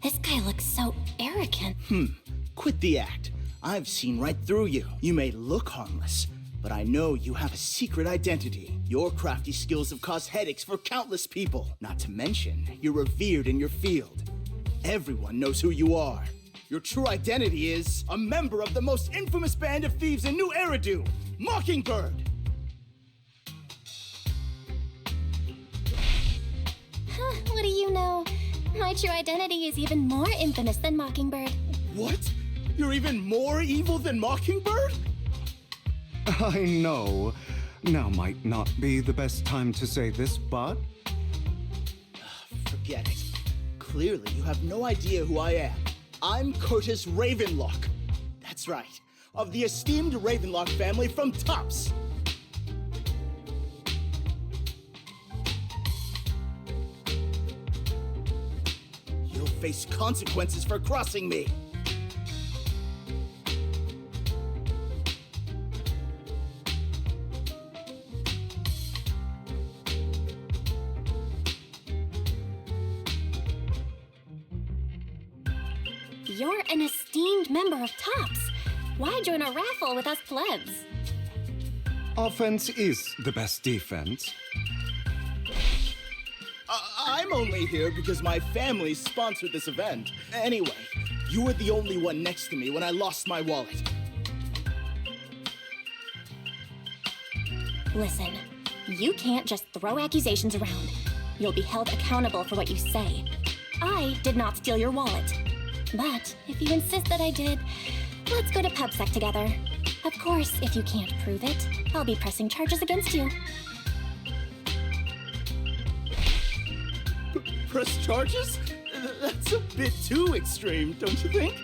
This guy looks so arrogant. Quit the act. I've seen right through you. You may look harmless, but I know you have a secret identity. Your crafty skills have caused headaches for countless people. Not to mention, you're revered in your field. Everyone knows who you are. Your true identity is a member of the most infamous band of thieves in New Eridu, Mockingbird! What do you know? My true identity is even more infamous than Mockingbird. What? You're even more evil than Mockingbird? I know. Now might not be the best time to say this, but... Forget it. Clearly, you have no idea who I am. I'm Curtis Ravenlock. That's right. Of the esteemed Ravenlock family from Tops. You'll face consequences for crossing me. You're an esteemed member of Tops. Why join a raffle with us plebs? Offense is the best defense. I'm only here because my family sponsored this event. Anyway, you were the only one next to me when I lost my wallet. Listen, you can't just throw accusations around. You'll be held accountable for what you say. I did not steal your wallet. But if you insist that I did, let's go to PubSec together. Of course, if you can't prove it, I'll be pressing charges against you. Press charges? That's a bit too extreme, don't you think?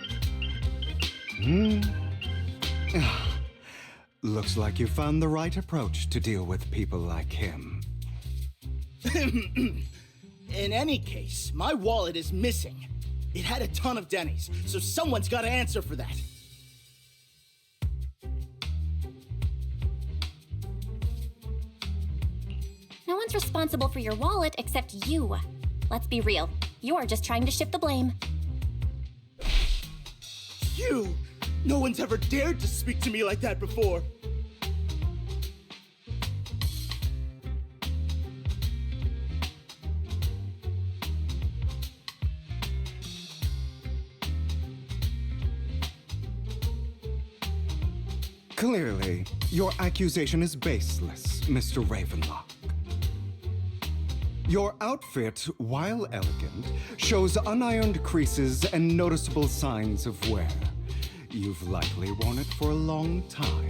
Looks like you found the right approach to deal with people like him. In any case, my wallet is missing. It had a ton of Denny's, so someone's got to answer for that. No one's responsible for your wallet except you. Let's be real. You're just trying to shift the blame. You! No one's ever dared to speak to me like that before. Clearly, your accusation is baseless, Mr. Ravenlock. Your outfit, while elegant, shows unironed creases and noticeable signs of wear. You've likely worn it for a long time.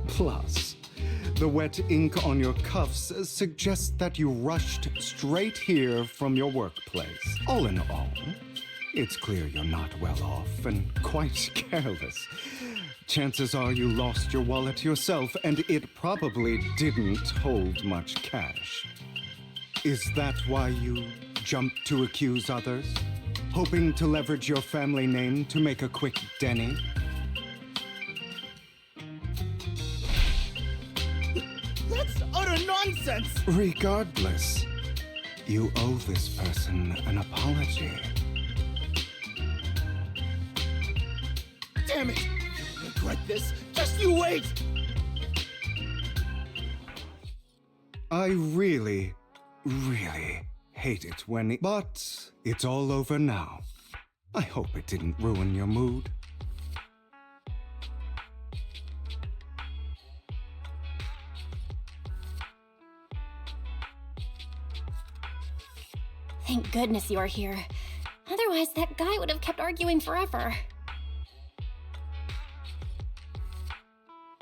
Plus, the wet ink on your cuffs suggests that you rushed straight here from your workplace. All in all, it's clear you're not well off and quite careless. Chances are you lost your wallet yourself, and it probably didn't hold much cash. Is that why you jumped to accuse others? Hoping to leverage your family name to make a quick Denny? That's utter nonsense! Regardless, you owe this person an apology. Damn it! You'll regret this. Just you wait! I really hate it when But it's all over now. I hope it didn't ruin your mood. Thank goodness you are here. Otherwise, that guy would have kept arguing forever.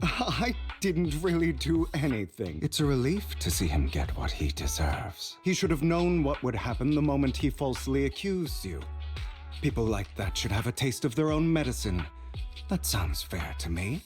I didn't really do anything. It's a relief to see him get what he deserves. He should have known what would happen the moment he falsely accused you. People like that should have a taste of their own medicine. That sounds fair to me.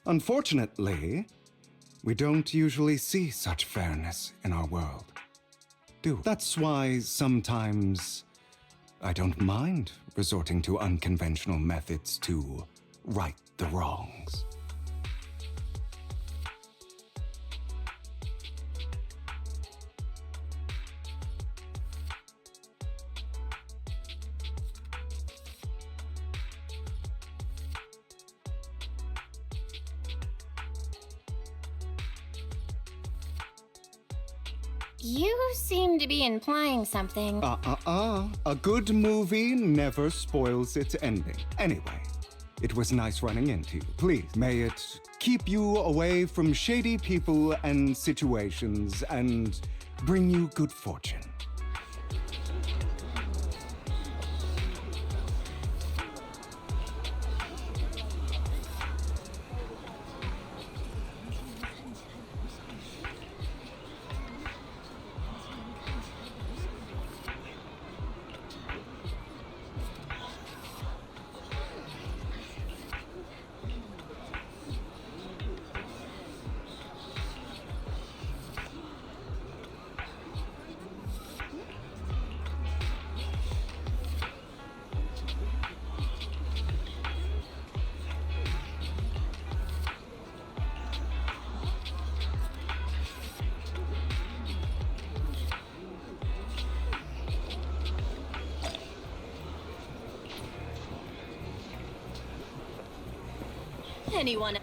Unfortunately, we don't usually see such fairness in our world, do we? That's why sometimes I don't mind resorting to unconventional methods to right the wrongs. You seem to be implying something. A good movie never spoils its ending. Anyway, it was nice running into you. Please, may it keep you away from shady people and situations and bring you good fortune. Anyone?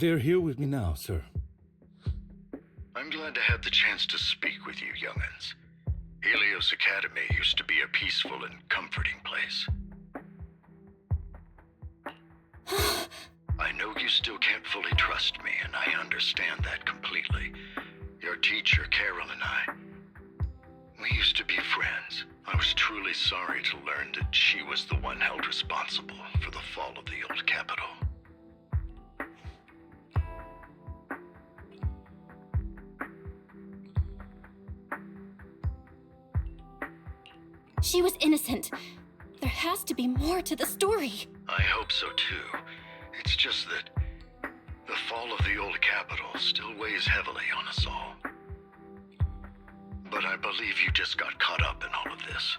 They're here with me now, sir. I'm glad to have the chance to speak with you, young'uns. Helios Academy used to be a peaceful and comforting place. I know you still can't fully trust me, and I understand that completely. Your teacher, Carol, and I, we used to be friends. I was truly sorry to learn that she was the one held responsible for the fall of the old capital. She was innocent. There has to be more to the story. I hope so too. It's just that the fall of the old capital still weighs heavily on us all. but I believe you just got caught up in all of this.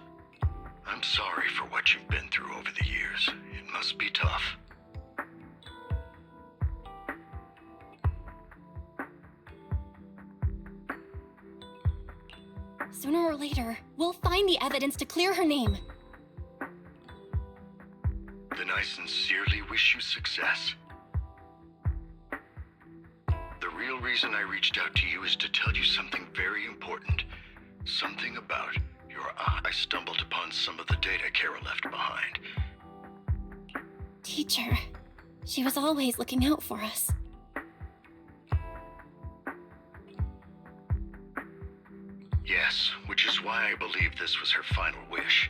I'm sorry for what you've been through over the years. It must be tough. Sooner or later, we'll find the evidence to clear her name. Then I sincerely wish you success. The real reason I reached out to you is to tell you something very important. Something about your eye. I stumbled upon some of the data Kara left behind. Teacher, she was always looking out for us. Yes, which is why I believe this was her final wish.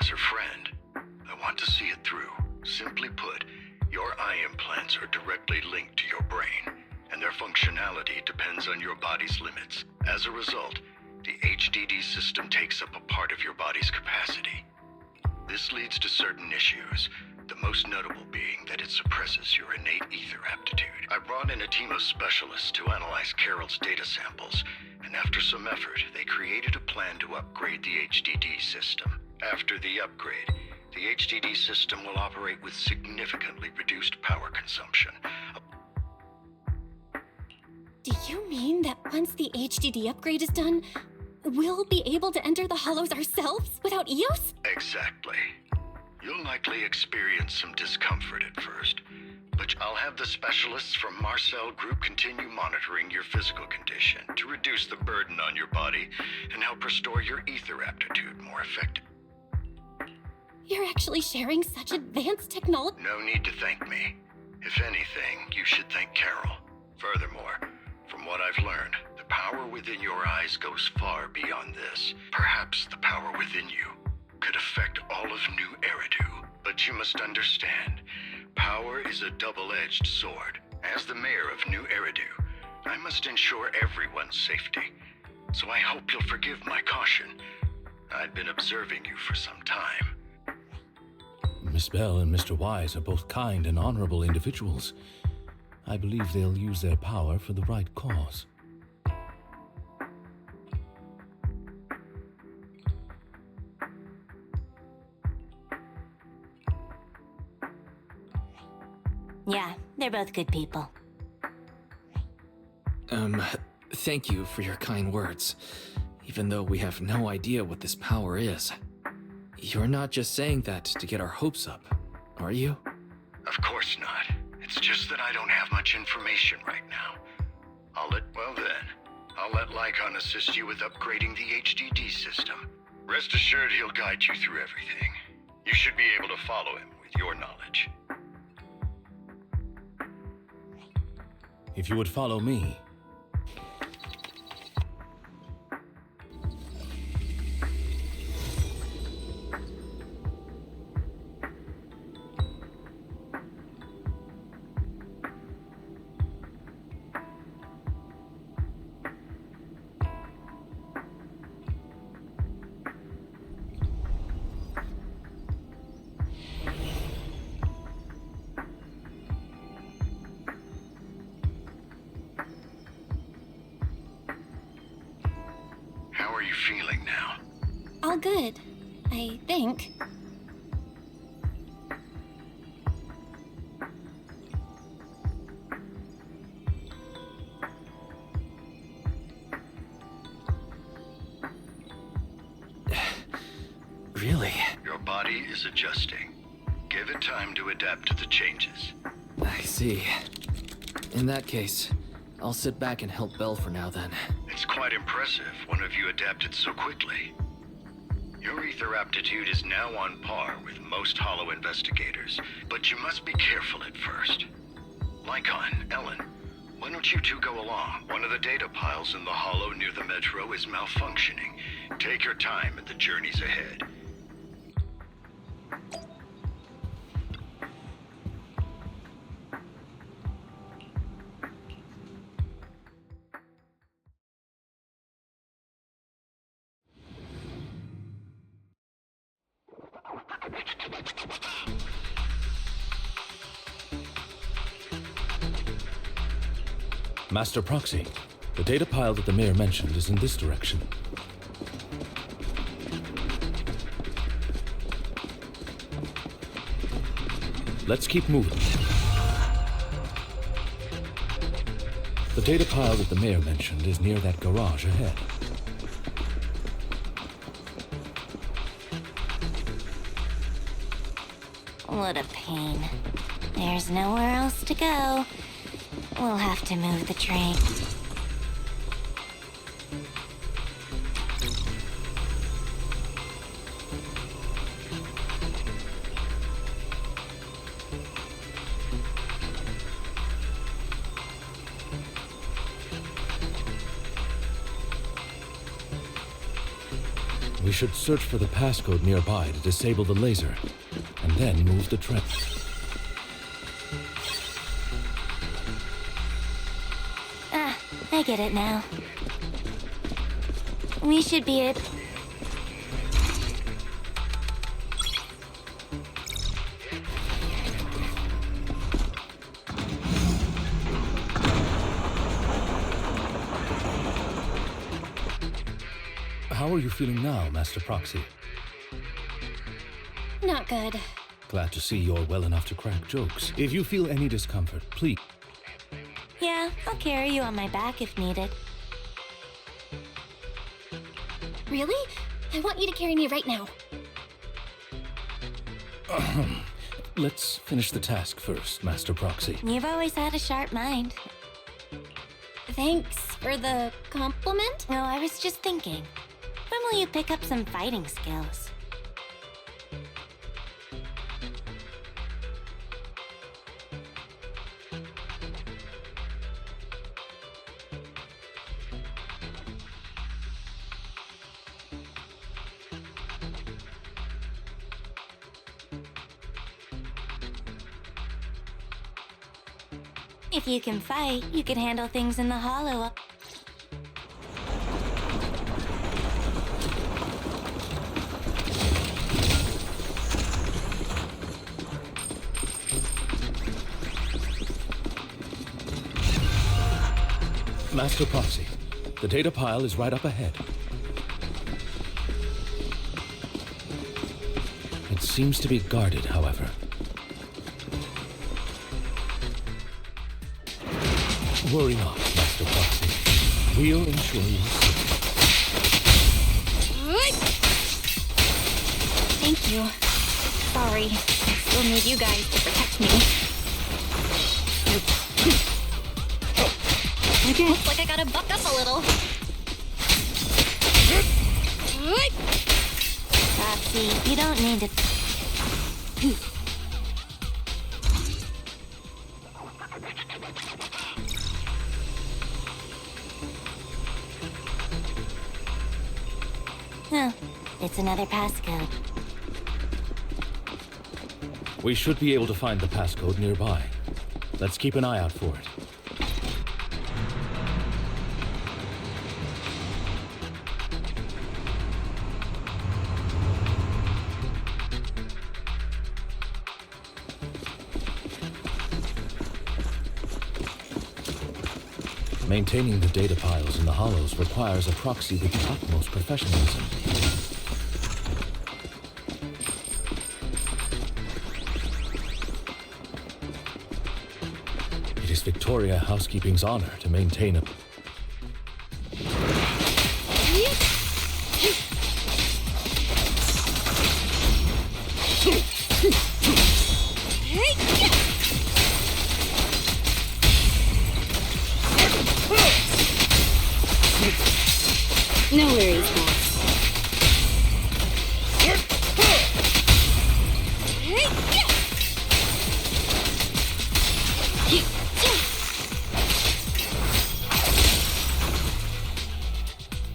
As her friend, I want to see it through. Simply put, your eye implants are directly linked to your brain, and their functionality depends on your body's limits. As a result, the HDD system takes up a part of your body's capacity. This leads to certain issues, the most notable being that it suppresses your innate ether aptitude. I brought in a team of specialists to analyze Carol's data samples, and after some effort, they created a plan to upgrade the HDD system. After the upgrade, the HDD system will operate with significantly reduced power consumption. Do you mean that once the HDD upgrade is done, we'll be able to enter the hollows ourselves without EOS? Exactly. You'll likely experience some discomfort at first, but I'll have the specialists from Marcel Group continue monitoring your physical condition to reduce the burden on your body and help restore your ether aptitude more effectively. You're actually sharing such advanced technology? No need to thank me. If anything, you should thank Carol. Furthermore, from what I've learned, the power within your eyes goes far beyond this. Perhaps the power within you could affect all of New Eridu. But you must understand, power is a double-edged sword. As the mayor of New Eridu, I must ensure everyone's safety. So I hope you'll forgive my caution. I'd been observing you for some time. Miss Bell and Mr. Wise are both kind and honorable individuals. I believe they'll use their power for the right cause. Yeah, they're both good people. Thank you for your kind words, even though we have no idea what this power is. You're not just saying that to get our hopes up, are you? Of course not. It's just that I don't have much information right now. I'll let Lycon assist you with upgrading the HDD system. Rest assured he'll guide you through everything. You should be able to follow him with your knowledge. If you would follow me. How are you feeling now? All good, I think. Really? Your body is adjusting. Give it time to adapt to the changes. I see. In that case, I'll sit back and help Belle for now then. It's quite impressive one of you adapted so quickly. Your ether aptitude is now on par with most Hollow investigators, but you must be careful at first. Lycon, Ellen, why don't you two go along? One of the data piles in the Hollow near the metro is malfunctioning. Take your time at the journeys ahead. Master Proxy, the data pile that the mayor mentioned is in this direction. Let's keep moving. The data pile that the mayor mentioned is near that garage ahead. What a pain. There's nowhere else to go. We'll have to move the train. We should search for the passcode nearby to disable the laser, and then move the train. I get it now. We should be at... How are you feeling now, Master Proxy? Not good. Glad to see you're well enough to crack jokes. If you feel any discomfort, please. Yeah, I'll carry you on my back if needed. Really? I want you to carry me right now. Let's finish the task first, Master Proxy. You've always had a sharp mind. Thanks for the compliment. No, I was just thinking. When will you pick up some fighting skills? If you can fight, you can handle things in the hollow. Master Proxy, the data pile is right up ahead. It seems to be guarded, however. Worry not, Master Proxy. We'll ensure you Thank you. Sorry. I still need you guys to protect me. Okay. Looks like I gotta buck up a little. Roxy, you don't need to... Oh, it's another passcode. We should be able to find the passcode nearby. Let's keep an eye out for it. Maintaining the data piles in the hollows requires a proxy with the utmost professionalism. It is Victoria Housekeeping's honor to maintain a... No worries, boss.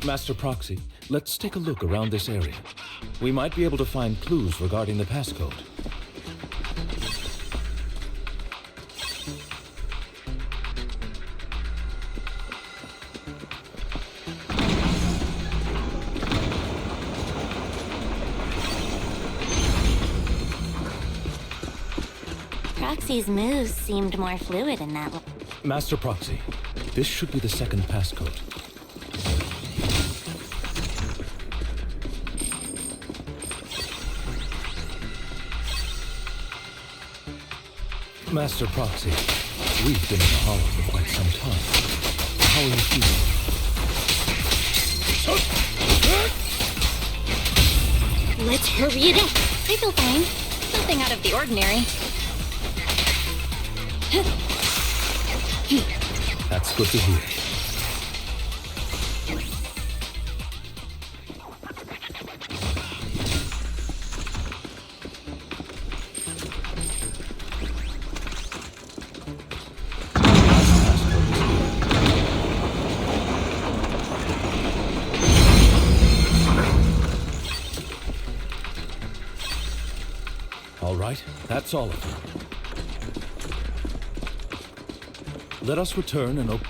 Master Proxy, let's take a look around this area. We might be able to find clues regarding the passcode. Proxy's moves seemed more fluid in that one. Master Proxy, this should be the second passcode. Master Proxy, we've been in the Hollow for quite some time. How are you feeling? Let's hurry it up. I feel fine. Nothing out of the ordinary. That's good to hear. All right, that's all of them. Let us return and open.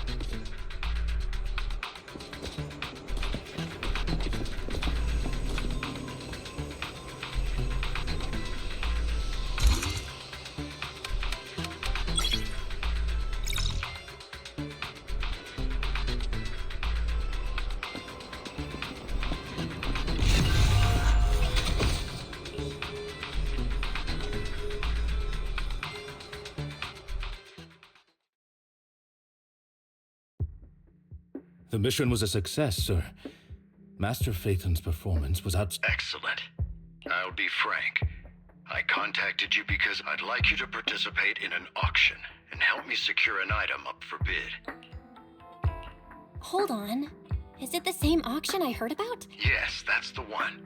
The mission was a success, sir. Master Phaeton's performance was Excellent. I'll be frank. I contacted you because I'd like you to participate in an auction and help me secure an item up for bid. Hold on. Is it the same auction I heard about? Yes, that's the one.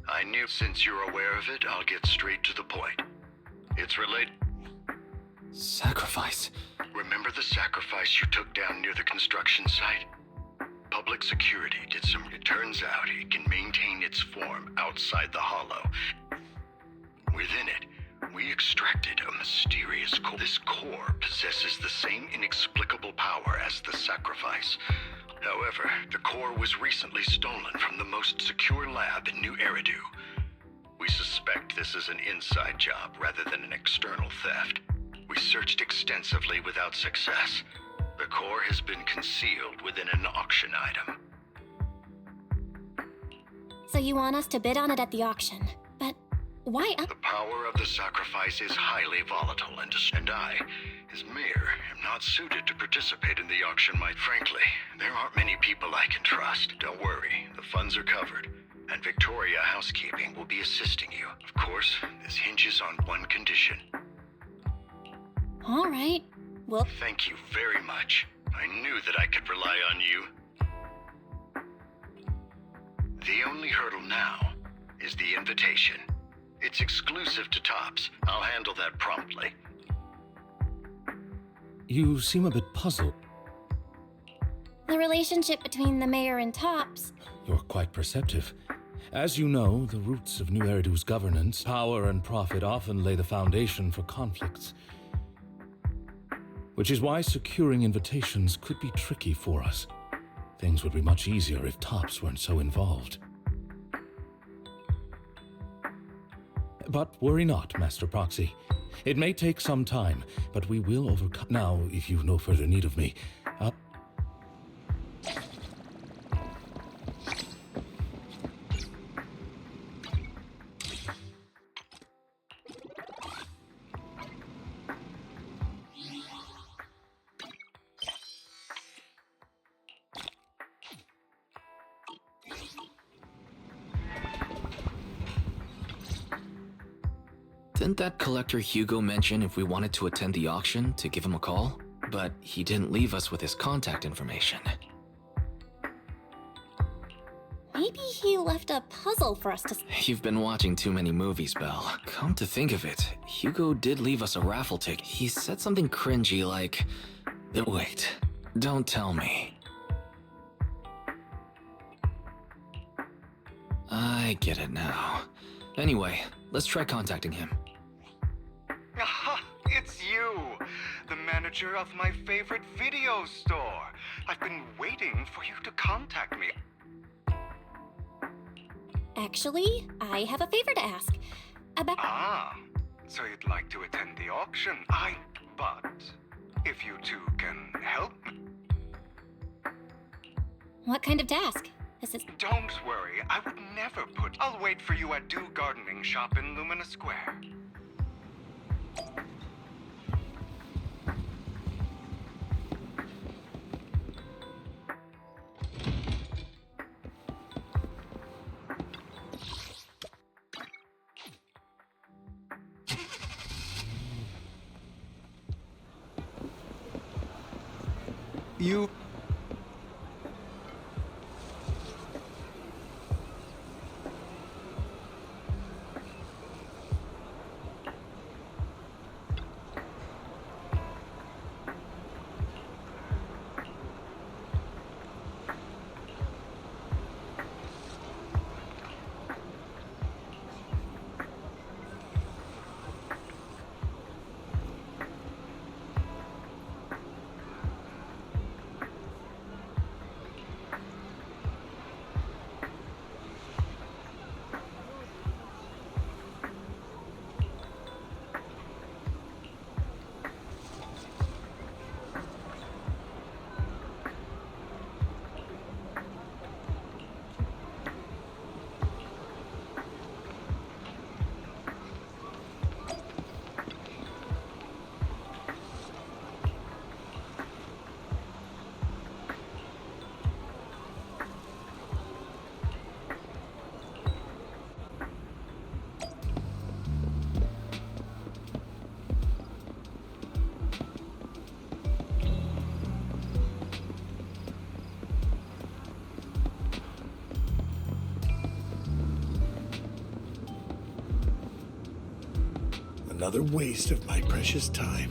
I knew since you're aware of it, I'll get straight to the point. It's related. Sacrifice. Remember the sacrifice you took down near the construction site? Public security did some. It turns out it can maintain its form outside the hollow. Within it, we extracted a mysterious core. This core possesses the same inexplicable power as the sacrifice. However, the core was recently stolen from the most secure lab in New Eridu. We suspect this is an inside job rather than an external theft. We searched extensively without success. The core has been concealed within an auction item. So you want us to bid on it at the auction. But why up? The power of the sacrifice is highly volatile, and I, as mayor, am not suited to participate in the auction. Frankly, there aren't many people I can trust. Don't worry, the funds are covered, and Victoria Housekeeping will be assisting you. Of course, this hinges on one condition. All right. Well, Thank you very much. I knew that I could rely on you. The only hurdle now is the invitation. It's exclusive to Tops. I'll handle that promptly. You seem a bit puzzled. the relationship between the mayor and Tops. You're quite perceptive. As you know, the roots of New Eridu's governance, power and profit often lay the foundation for conflicts. Which is why securing invitations could be tricky for us. Things would be much easier if Tops weren't so involved. But worry not, Master Proxy. It may take some time, but we will overcome. Now, if you've no further need of me, Didn't that collector Hugo mention if we wanted to attend the auction to give him a call? But he didn't leave us with his contact information. Maybe he left a puzzle for us to... You've been watching too many movies, Belle. Come to think of it, Hugo did leave us a raffle ticket. He said something cringy like... Wait, don't tell me. I get it now. Anyway, let's try contacting him. Aha, it's you! The manager of my favorite video store. I've been waiting for you to contact me. Actually, I have a favor to ask. About... Ah, so you'd like to attend the auction? But if you two can help me... What kind of task? This is... Don't worry, I would never put... I'll wait for you at Do Gardening Shop in Lumina Square. You... Another waste of my precious time.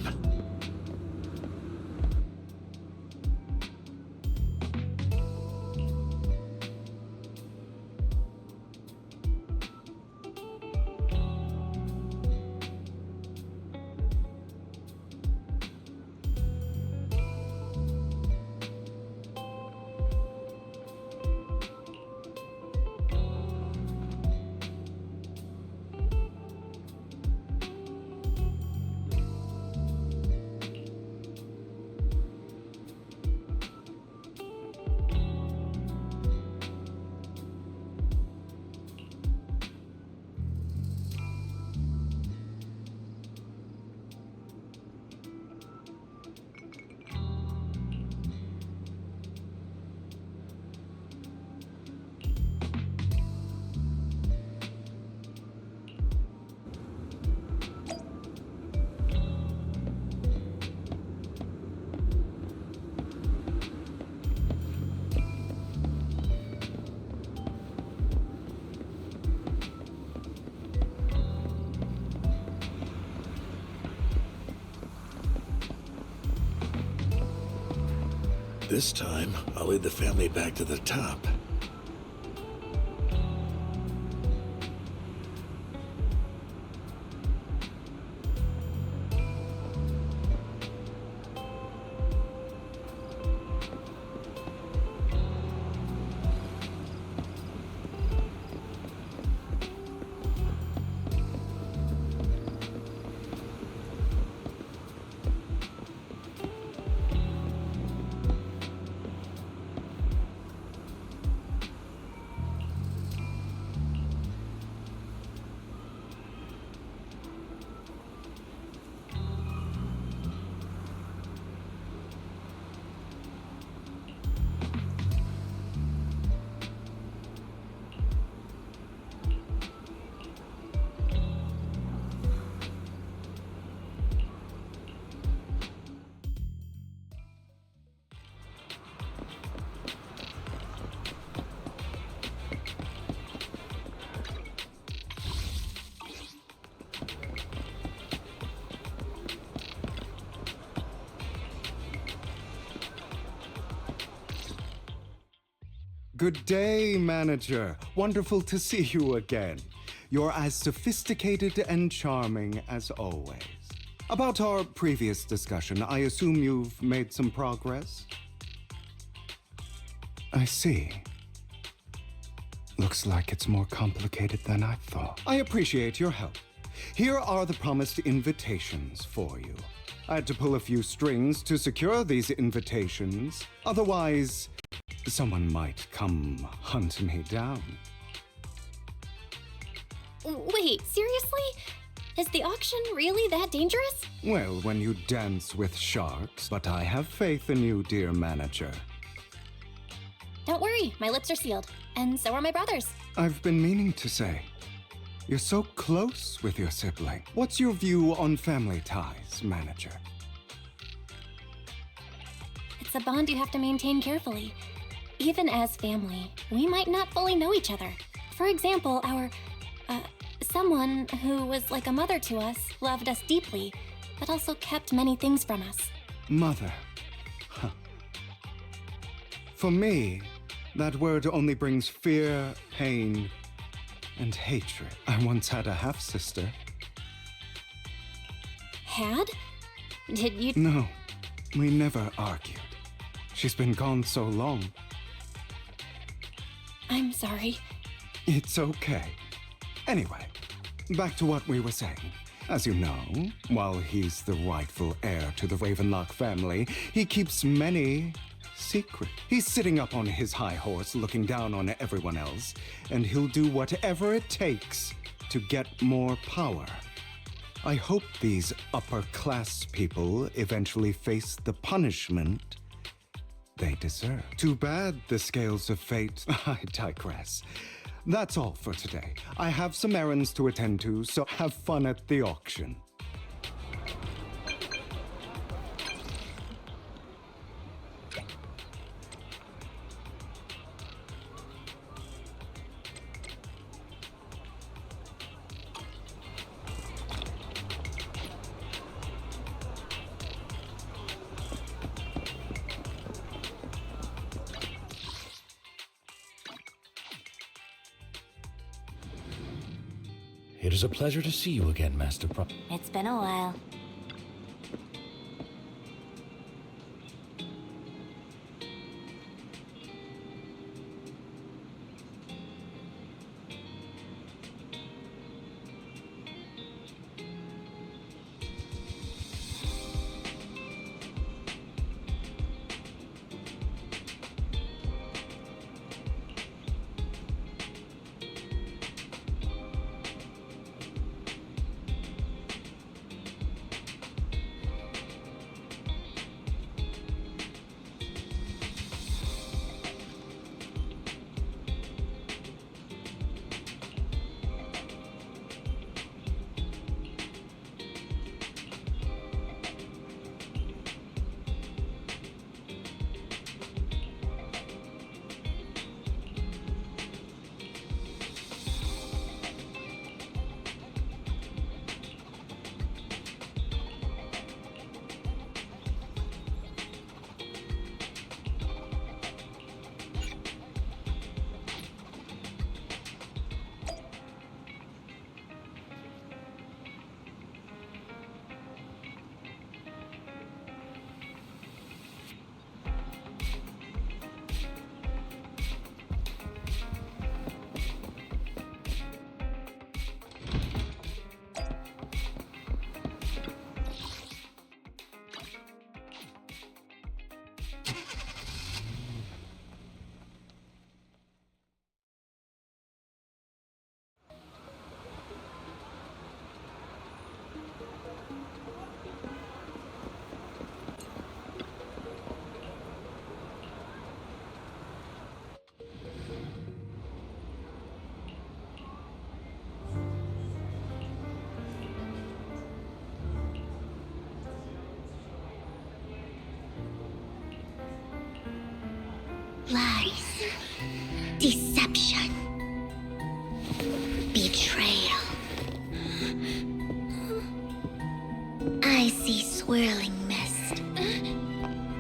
This time, I'll lead the family back to the top. Good day, Manager. Wonderful to see you again. You're as sophisticated and charming as always. About our previous discussion, I assume you've made some progress? I see. Looks like it's more complicated than I thought. I appreciate your help. Here are the promised invitations for you. I had to pull a few strings to secure these invitations. Otherwise, someone might come hunt me down. Wait, seriously? Is the auction really that dangerous? Well, when you dance with sharks, but I have faith in you, dear manager. Don't worry, my lips are sealed. And so are my brothers. I've been meaning to say, you're so close with your sibling. What's your view on family ties, manager? It's It's a bond you have to maintain carefully. Even as family, we might not fully know each other. For example, someone who was like a mother to us loved us deeply, but also kept many things from us. Mother. Huh. For me, that word only brings fear, pain, and hatred. I once had a half-sister. Had? Did you? No, we never argued. She's been gone so long. I'm sorry. It's okay. Anyway, back to what we were saying. As you know, while he's the rightful heir to the Ravenlock family, he keeps many secrets. He's sitting up on his high horse looking down on everyone else, and he'll do whatever it takes to get more power. I hope these upper-class people eventually face the punishment they deserve. Too bad the scales of fate. I digress. That's all for today. I have some errands to attend to, so have fun at the auction. It is a pleasure to see you again, Master It's been a while. Lies. Deception. Betrayal. I see swirling mist,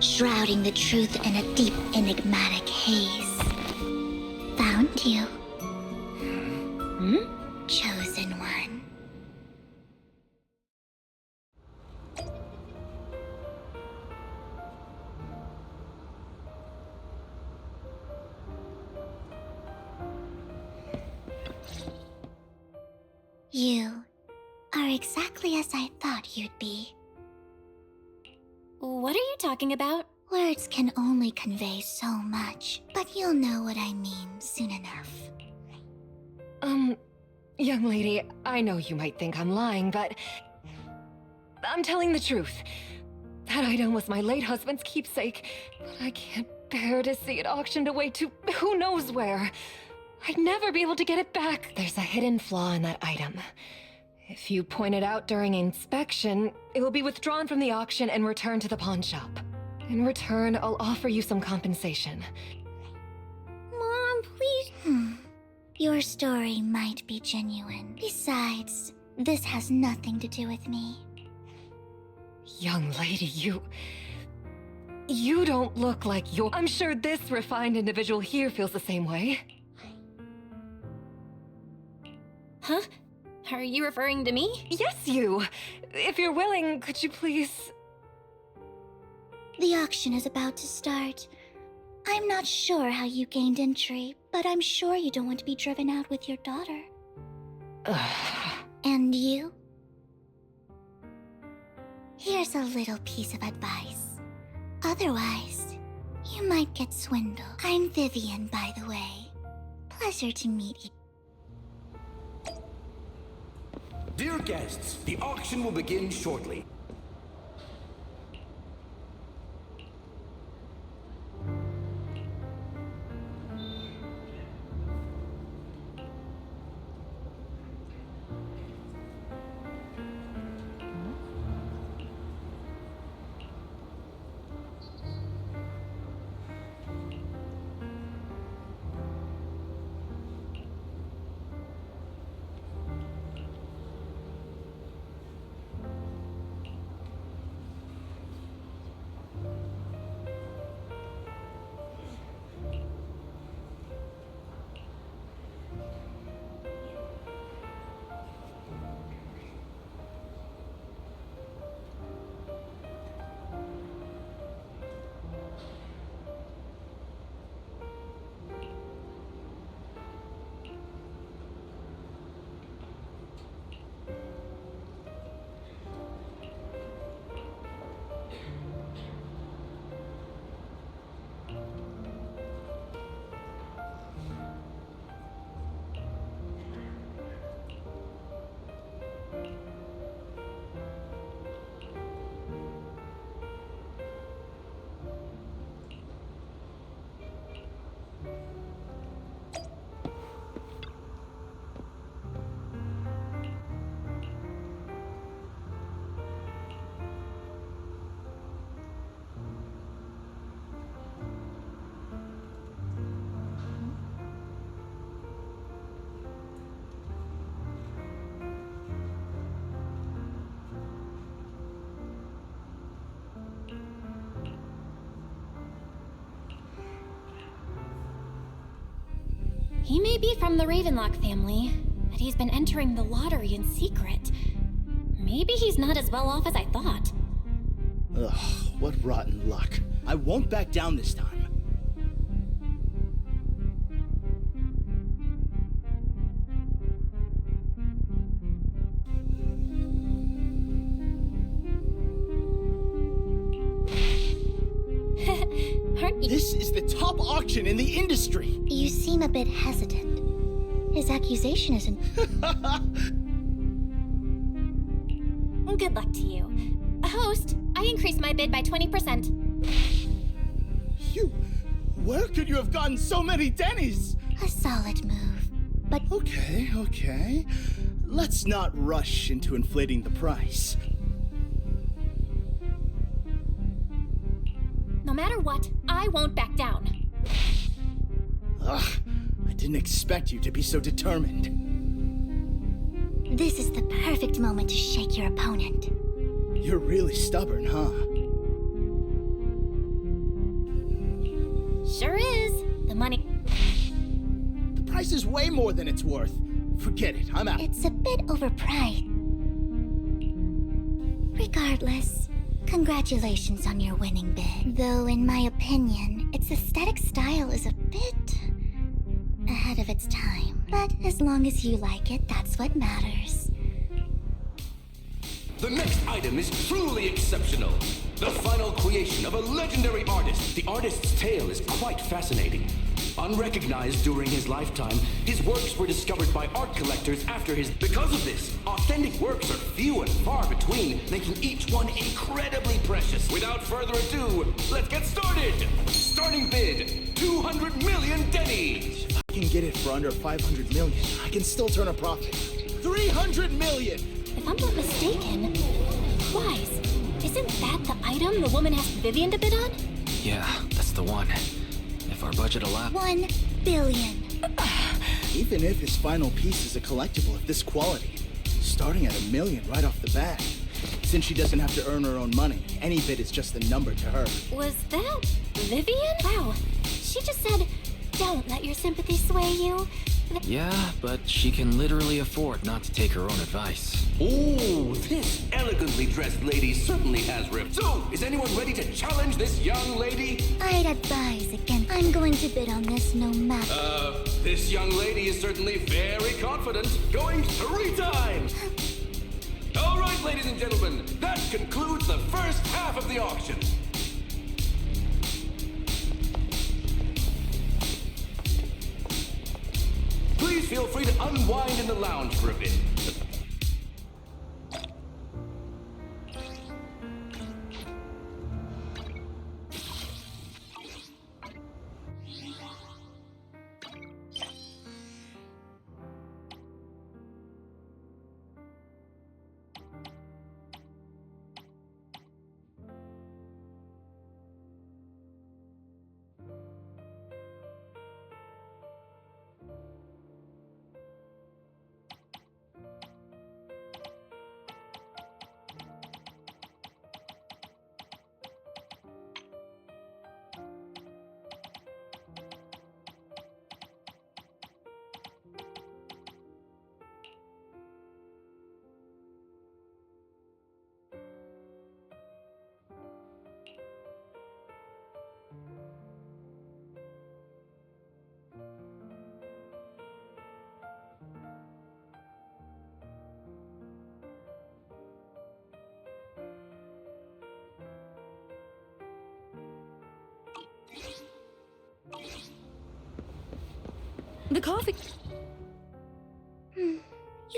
shrouding the truth in a deep, enigmatic haze. Found you. Chosen one. You are exactly as I thought you'd be. What are you talking about? Words can only convey so much, but you'll know what I mean soon enough. Young lady, I know you might think I'm lying, but I'm telling the truth. That item was my late husband's keepsake, but I can't bear to see it auctioned away to who knows where. I'd never be able to get it back. There's a hidden flaw in that item. If you point it out during inspection, it will be withdrawn from the auction and returned to the pawn shop. In return, I'll offer you some compensation. Mom, please. Your story might be genuine. Besides, this has nothing to do with me. Young lady, you don't look like you're... I'm sure this refined individual here feels the same way. Huh? Are you referring to me? Yes, you! If you're willing, could you please... The auction is about to start. I'm not sure how you gained entry, but I'm sure you don't want to be driven out with your daughter. And you? Here's a little piece of advice. Otherwise, you might get swindled. I'm Vivian, by the way. Pleasure to meet you. Dear guests, the auction will begin shortly. He may be from the Ravenlock family, but he's been entering the lottery in secret. Maybe he's not as well off as I thought. Ugh, what rotten luck. I won't back down this time. Aren't you? This is the top auction in the industry. You seem a bit hesitant. His accusation isn't... Good luck to you. Host, I increased my bid by 20%. Where could you have gotten so many Denny's? A solid move. But Okay. Let's not rush into inflating the price. No matter what, I won't back down. Ugh, I didn't expect you to be so determined. this is the perfect moment to shake your opponent. You're really stubborn, huh? Sure is. The money... The price is way more than it's worth. Forget it, I'm out. It's a bit overpriced. Regardless, congratulations on your winning bid. Though, in my opinion, its aesthetic style is a bit ahead of its time. But as long as you like it, that's what matters. The next item is truly exceptional. The final creation of a legendary artist. The artist's tale is quite fascinating. Unrecognized during his lifetime, his works were discovered by art collectors after his... Because of this, authentic works are few and far between, making each one incredibly precious. Without further ado, let's get started! Starting bid, 200 million Denny's! If I can get it for under 500 million, I can still turn a profit. 300 million! If I'm not mistaken, Wise, Isn't that the item the woman asked Vivian to bid on? Yeah, that's the one. If our budget allows. 1 billion. Even if his final piece is a collectible of this quality, starting at $1 million right off the bat. Since she doesn't have to earn her own money, any bid is just a number to her. Was that Vivian? Wow. She just said, don't let your sympathy sway you. Yeah, but she can literally afford not to take her own advice. Oh, this elegantly dressed lady certainly has ripped. So, is anyone ready to challenge this young lady? I'd advise against. I'm going to bid on this no matter. This young lady is certainly very confident, going 3 times. All right, ladies and gentlemen, that concludes the first half of the auction. Please feel free to unwind in the lounge for a bit. The coffee. You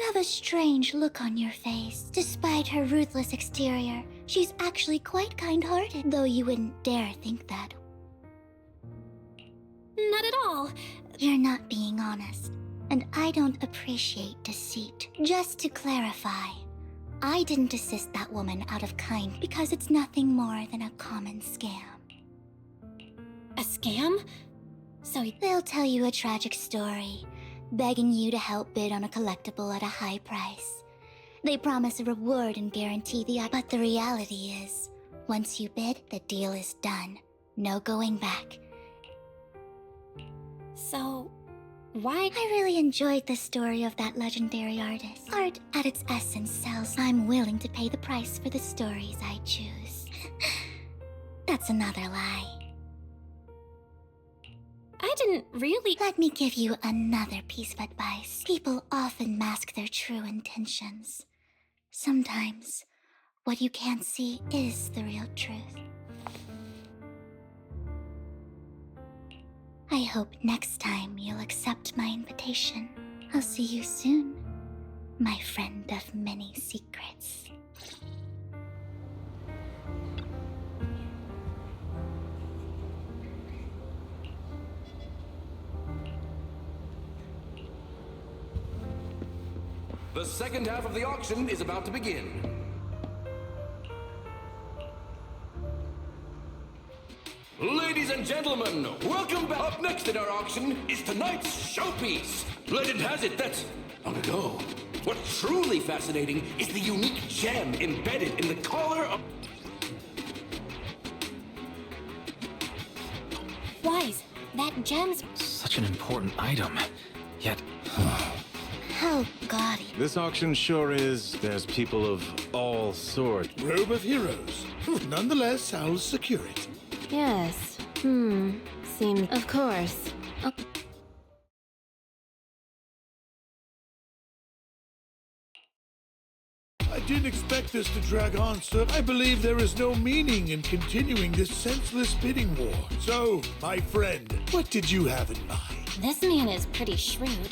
have a strange look on your face. Despite her ruthless exterior, she's actually quite kind-hearted, though you wouldn't dare think that. Not at all. You're not being honest, and I don't appreciate deceit. Just to clarify, I didn't assist that woman out of kind because it's nothing more than a common scam. A scam? So They'll tell you a tragic story, begging you to help bid on a collectible at a high price. They promise a reward and guarantee but the reality is, once you bid, the deal is done. No going back. So, why? I really enjoyed the story of that legendary artist. Art at its essence sells. I'm willing to pay the price for the stories I choose. That's another lie. I didn't really. Let me give you another piece of advice. People often mask their true intentions. Sometimes, what you can't see is the real truth. I hope next time you'll accept my invitation. I'll see you soon, my friend of many secrets. The second half of the auction is about to begin. Ladies and gentlemen, welcome back. Up next in our auction is tonight's showpiece. Legend has it that, long ago, what's truly fascinating is the unique gem embedded in the collar of... Wise, that gem's. Such an important item. Yet, How gaudy. This auction sure is. There's people of all sorts. Robe of Heroes. Nonetheless, I'll secure it. Yes. Seems... Of course. I didn't expect this to drag on, sir. I believe there is no meaning in continuing this senseless bidding war. So, my friend, what did you have in mind? This man is pretty shrewd.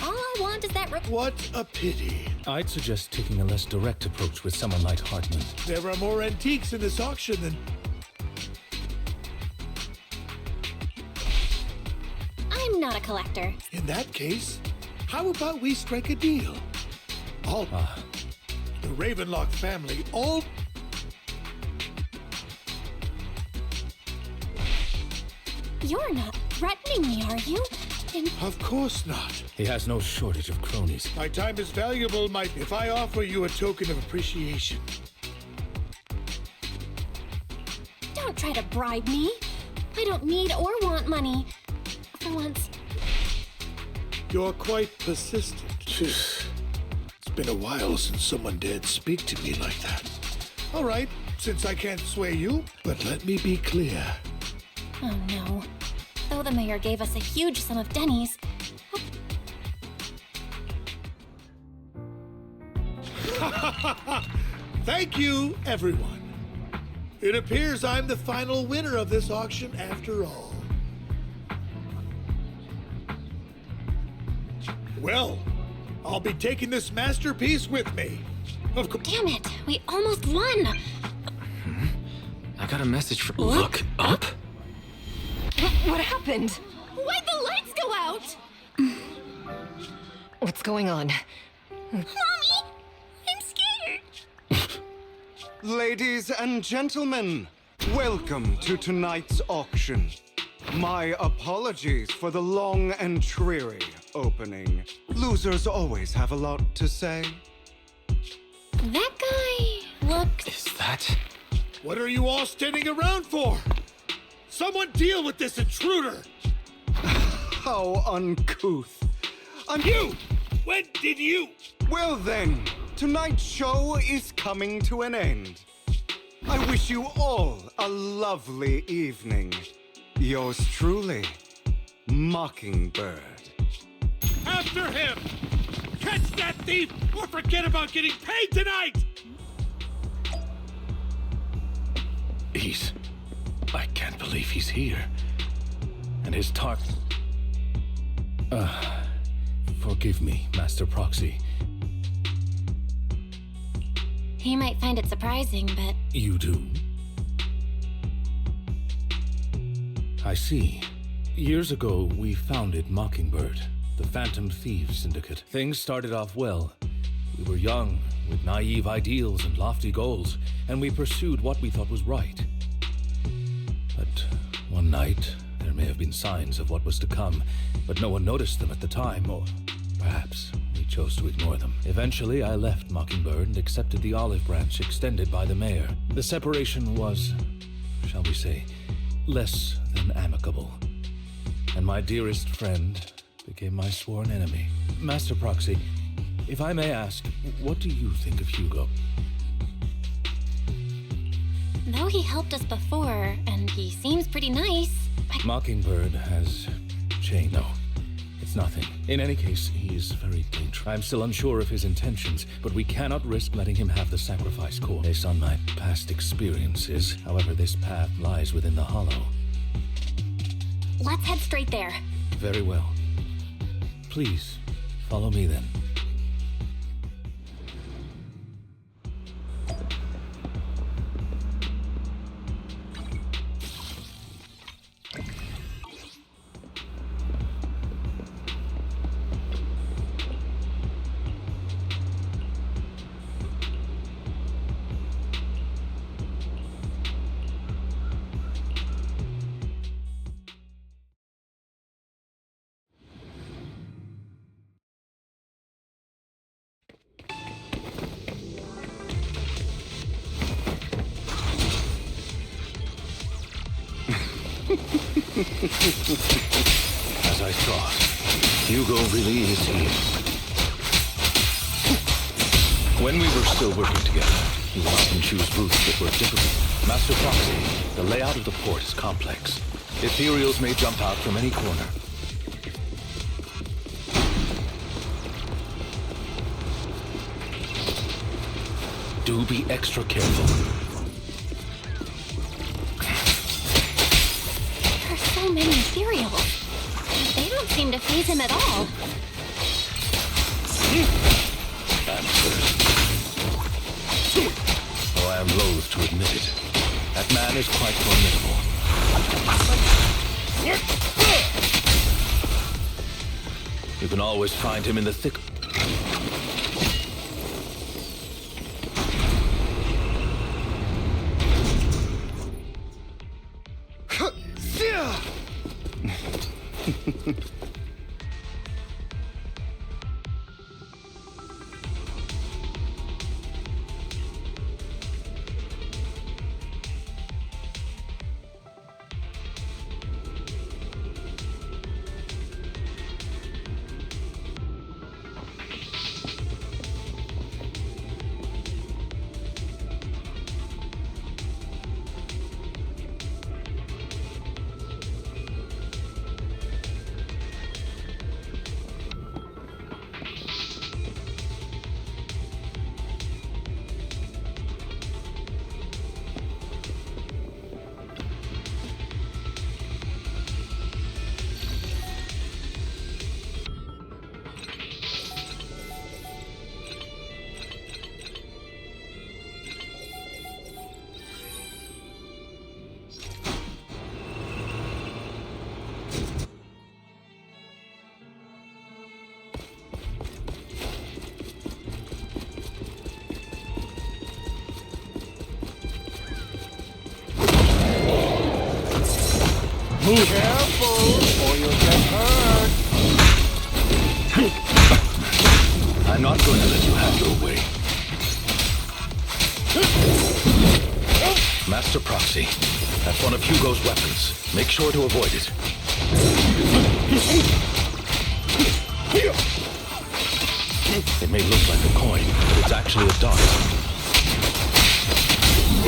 All I want is that. What a pity. I'd suggest taking a less direct approach with someone like Hartman. There are more antiques in this auction than... I'm not a collector. In that case, how about we strike a deal? All the Ravenlock family, all... You're not threatening me, are you? Of course not. He has no shortage of cronies. My time is valuable, if I offer you a token of appreciation. Don't try to bribe me. I don't need or want money. For once. You're quite persistent. It's been a while since someone dared speak to me like that. All right, since I can't sway you, but let me be clear. Oh no. Though the mayor gave us a huge sum of dennies. Thank you, everyone. It appears I'm the final winner of this auction after all. Well, I'll be taking this masterpiece with me. Of course. Damn it, we almost won! I got a message from... Look up? What happened? Why'd the lights go out? What's going on? Mommy! I'm scared! Ladies and gentlemen, welcome to tonight's auction. My apologies for the long and dreary opening. Losers always have a lot to say. That guy looks... Is that... What are you all standing around for? Someone deal with this intruder! How uncouth. You! When did you? Well then, tonight's show is coming to an end. I wish you all a lovely evening. Yours truly, Mockingbird. After him! Catch that thief or forget about getting paid tonight! I can't believe he's here. And his forgive me, Master Proxy. He might find it surprising, but... You do? I see. Years ago, we founded Mockingbird, the Phantom Thieves Syndicate. Things started off well. We were young, with naive ideals and lofty goals, and we pursued what we thought was right. But one night, there may have been signs of what was to come, but no one noticed them at the time, or perhaps we chose to ignore them. Eventually, I left Mockingbird and accepted the olive branch extended by the mayor. The separation was, shall we say, less than amicable. And my dearest friend became my sworn enemy. Master Proxy, if I may ask, what do you think of Hugo? Though he helped us before, and he seems pretty nice, Mockingbird has changed. No, it's nothing. In any case, he is very dangerous. I'm still unsure of his intentions, but we cannot risk letting him have the sacrifice core. Based on my past experiences, however, this path lies within the hollow. Let's head straight there. Very well. Please, follow me then. As I thought, Hugo really is here. When we were still working together, he would often choose routes that were difficult. Master Proxy, the layout of the port is complex. Ethereals may jump out from any corner. Do be extra careful. So many ethereals. They don't seem to faze him at all. Though I am loath to admit it, that man is quite formidable. You can always find him in the thick... Move. Careful, or you'll get hurt. I'm not going to let you have your way. Master Proxy, that's one of Hugo's weapons. Make sure to avoid it. It may look like a coin, but it's actually a dart.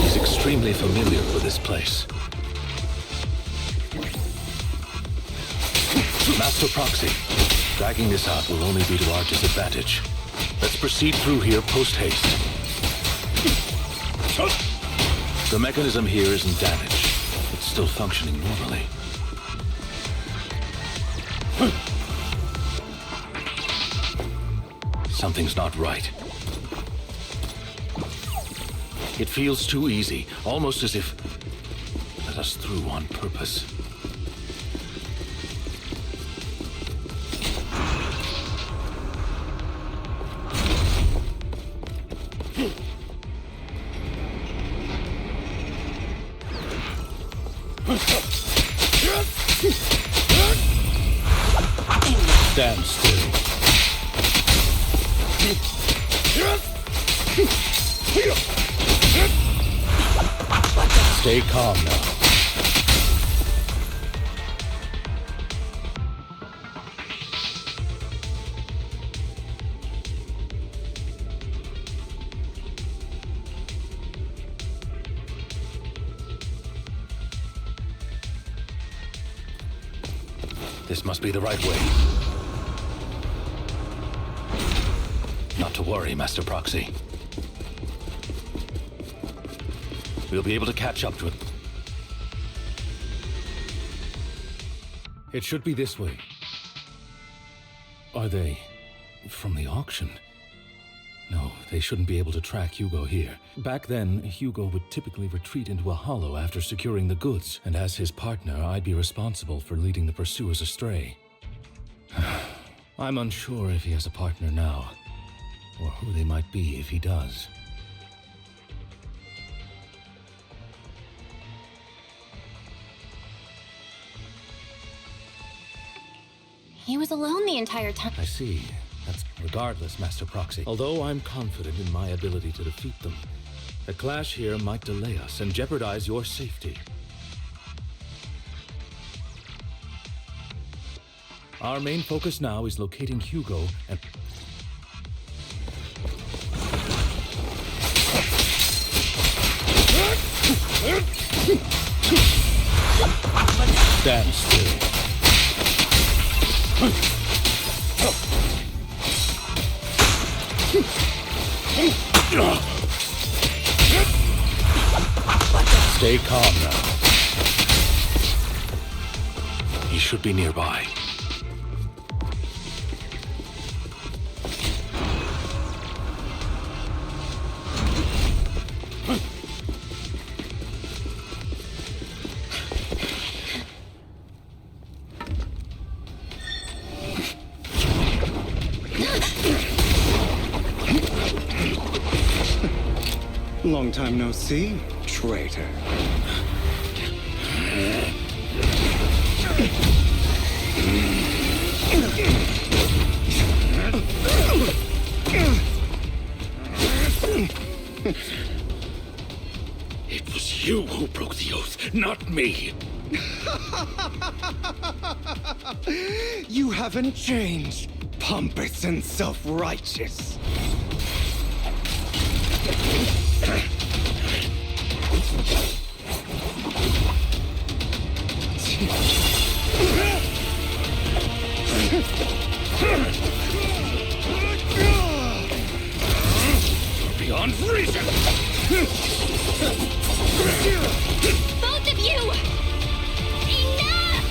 He's extremely familiar with this place. Master Proxy, dragging this out will only be to our disadvantage. Let's proceed through here post-haste. The mechanism here isn't damaged. It's still functioning normally. Something's not right. It feels too easy, almost as if let us through on purpose. Stand still. Stay calm now. This must be the right way. Not to worry, Master Proxy. We'll be able to catch up to it. It should be this way. Are they from the auction? No, they shouldn't be able to track Hugo here. Back then, Hugo would typically retreat into a hollow after securing the goods, and as his partner, I'd be responsible for leading the pursuers astray. I'm unsure if he has a partner now, or who they might be if he does. He was alone the entire time. I see. That's regardless, Master Proxy. Although I'm confident in my ability to defeat them, a clash here might delay us and jeopardize your safety. Our main focus now is locating Hugo and... Stand still. Stay calm now. He should be nearby. Long time no see, traitor. It was you who broke the oath, not me. You haven't changed, pompous and self-righteous. Beyond reason! Both of you! Enough!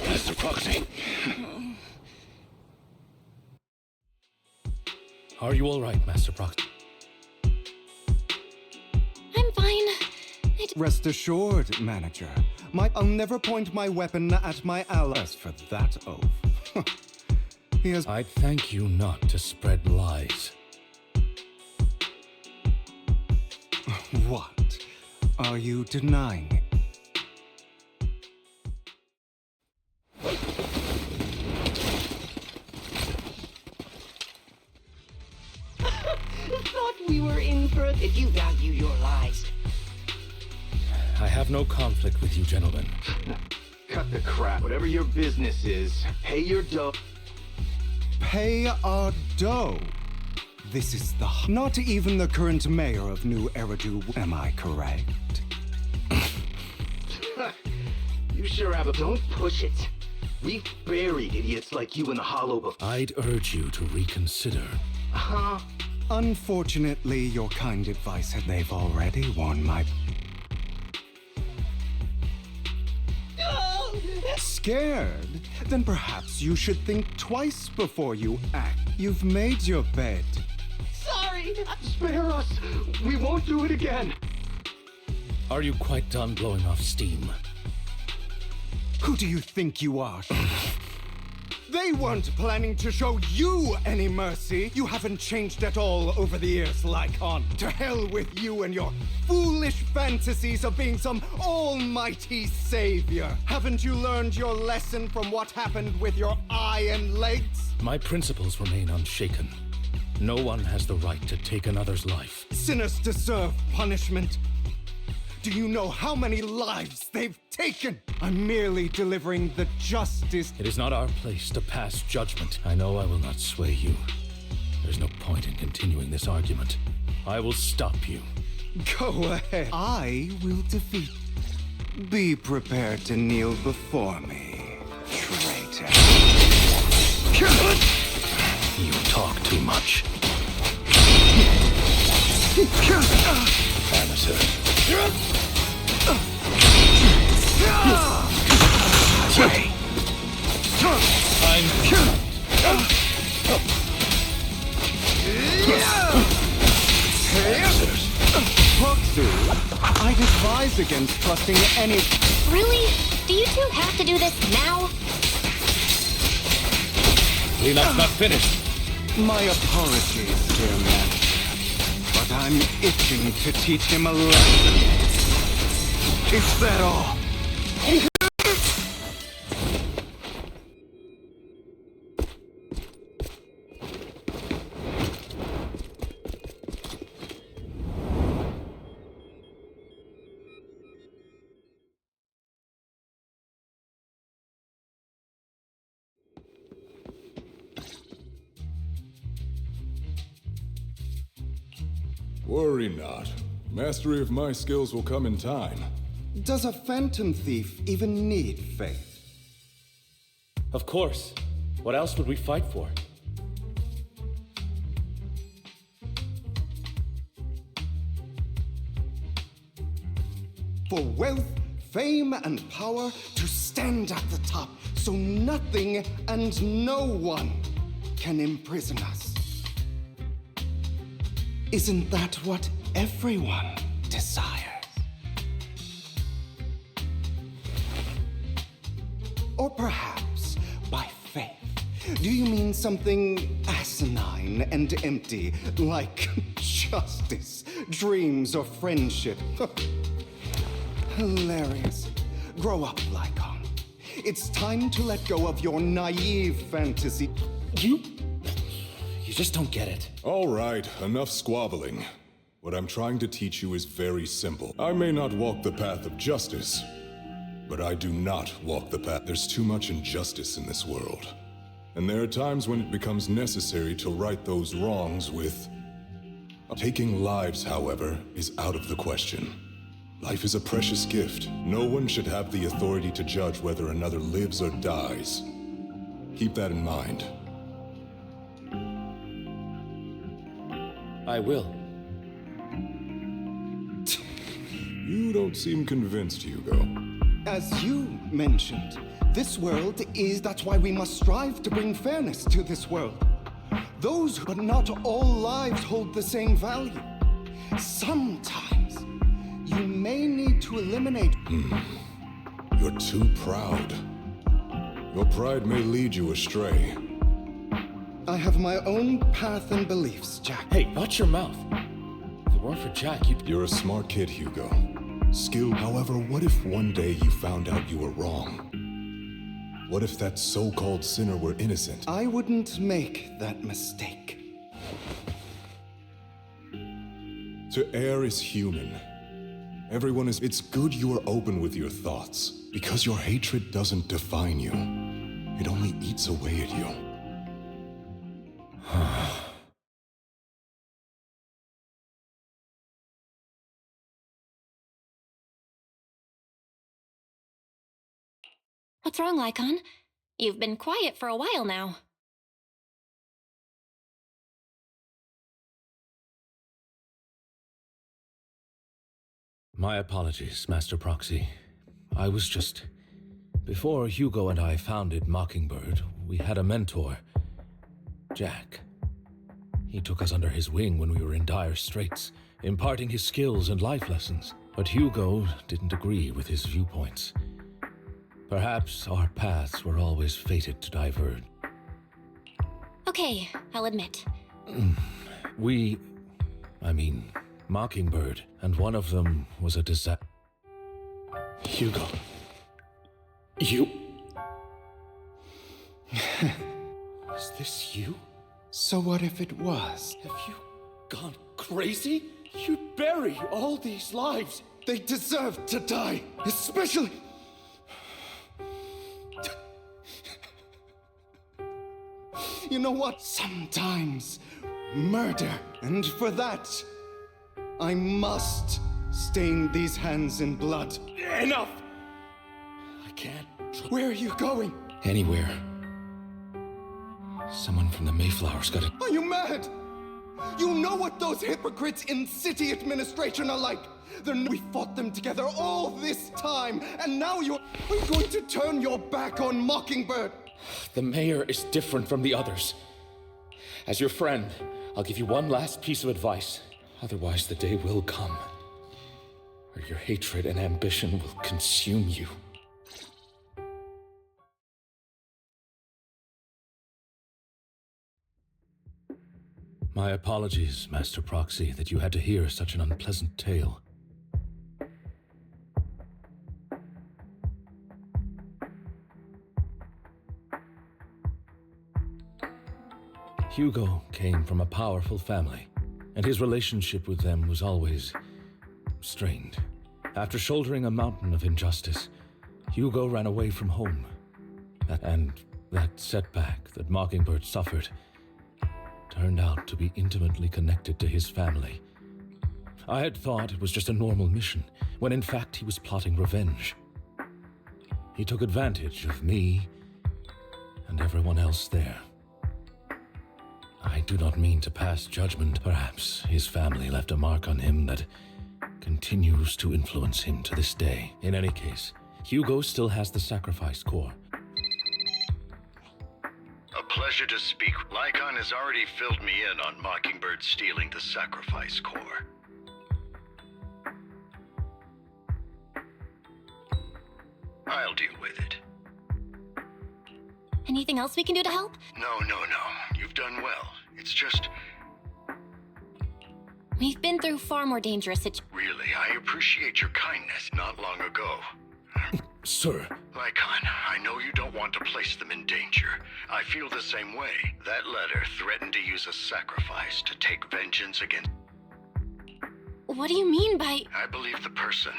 Master Proxy. Are you all right, Master Proxy? I'm fine. Rest assured, manager. I'll never point my weapon at my allies for that oath. He has... I'd thank you not to spread lies. What are you denying? Thought we were in for it. Did you value your lives? I have no conflict with you, gentlemen. Cut the crap. Whatever your business is, pay your dough. Pay our dough. This is not even the current mayor of New Eridu, am I correct? You sure have a... Don't push it. We've buried idiots like you in the hollow before. I'd urge you to reconsider. Huh? Unfortunately, your kind advice they've already won my... Scared? Then perhaps you should think twice before you act. You've made your bed. Sorry! Spare us! We won't do it again! Are you quite done blowing off steam? Who do you think you are? They weren't planning to show you any mercy. You haven't changed at all over the years, Lycon. To hell with you and your foolish fantasies of being some almighty savior. Haven't you learned your lesson from what happened with your eye and legs? My principles remain unshaken. No one has the right to take another's life. Sinners deserve punishment. Do you know how many lives they've taken? I'm merely delivering the justice. It is not our place to pass judgment. I know I will not sway you. There's no point in continuing this argument. I will stop you. Go ahead. I will defeat. Be prepared to kneel before me, traitor. You talk too much. Amateur. Way. I'd advise against trusting any... Really? Do you two have to do this now? Cleanup's not finished. My apologies, dear man. But I'm itching to teach him a lesson. Is that all? Worry not. Mastery of my skills will come in time. Does a phantom thief even need faith? Of course. What else would we fight for? For wealth, fame, and power to stand at the top so nothing and no one can imprison us. Isn't that what everyone desires? Or perhaps by faith, do you mean something asinine and empty, like justice, dreams, or friendship? Hilarious. Grow up, Lycon. It's time to let go of your naive fantasy. You just don't get it. All right, enough squabbling. What I'm trying to teach you is very simple. I may not walk the path of justice, but I do not walk the path. There's too much injustice in this world. And there are times when it becomes necessary to right those wrongs with... Taking lives, however, is out of the question. Life is a precious gift. No one should have the authority to judge whether another lives or dies. Keep that in mind. I will. You don't seem convinced, Hugo. As you mentioned, this world is... That's why we must strive to bring fairness to this world. Those, but not all lives hold the same value. Sometimes, you may need to eliminate... You're too proud. Your pride may lead you astray. I have my own path and beliefs, Jack. Hey, watch your mouth. weren't for Jack, You're a smart kid, Hugo. Skilled. However, what if one day you found out you were wrong? What if that so-called sinner were innocent? I wouldn't make that mistake. To err is human. Everyone is. It's good you are open with your thoughts, because your hatred doesn't define you. It only eats away at you. What's wrong, Lycon? You've been quiet for a while now. My apologies, Master Proxy. I was just... Before Hugo and I founded Mockingbird, we had a mentor, Jack. He took us under his wing when we were in dire straits, imparting his skills and life lessons. But Hugo didn't agree with his viewpoints. Perhaps our paths were always fated to diverge. Okay, I'll admit. Mockingbird, and one of them was a disaster. Hugo. You... Is this you? So what if it was? Have you gone crazy? You bury all these lives. They deserve to die, especially... You know what? Sometimes murder, and for that, I must stain these hands in blood. Enough! I can't. Where are you going? Anywhere. Someone from the Mayflower's got it. Are you mad? You know what those hypocrites in city administration are like. We fought them together all this time, and now are you going to turn your back on Mockingbird? The mayor is different from the others. As your friend, I'll give you one last piece of advice. Otherwise, the day will come where your hatred and ambition will consume you. My apologies, Master Proxy, that you had to hear such an unpleasant tale. Hugo came from a powerful family, and his relationship with them was always strained. After shouldering a mountain of injustice, Hugo ran away from home. That setback that Mockingbird suffered turned out to be intimately connected to his family. I had thought it was just a normal mission, when in fact he was plotting revenge. He took advantage of me and everyone else there. I do not mean to pass judgment. Perhaps his family left a mark on him that continues to influence him to this day. In any case, Hugo still has the sacrifice core. A pleasure to speak. Lycon has already filled me in on Mockingbird stealing the sacrifice core. I'll deal with it. Anything else we can do to help? No. You've done well. It's just... We've been through far more dangerous situations. Really, I appreciate your kindness not long ago. Sir. Lycon, I know you don't want to place them in danger. I feel the same way. That letter threatened to use a sacrifice to take vengeance against... What do you mean by... I believe the person,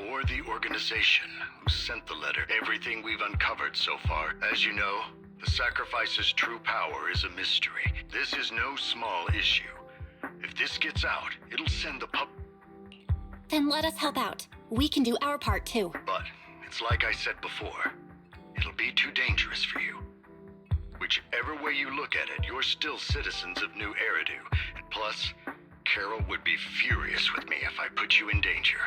or the organization, who sent the letter. Everything we've uncovered so far. As you know, the sacrifice's true power is a mystery. This is no small issue. If this gets out, it'll send the Then let us help out. We can do our part too. But it's like I said before. It'll be too dangerous for you. Whichever way you look at it, you're still citizens of New Eridu. And plus, Carol would be furious with me if I put you in danger.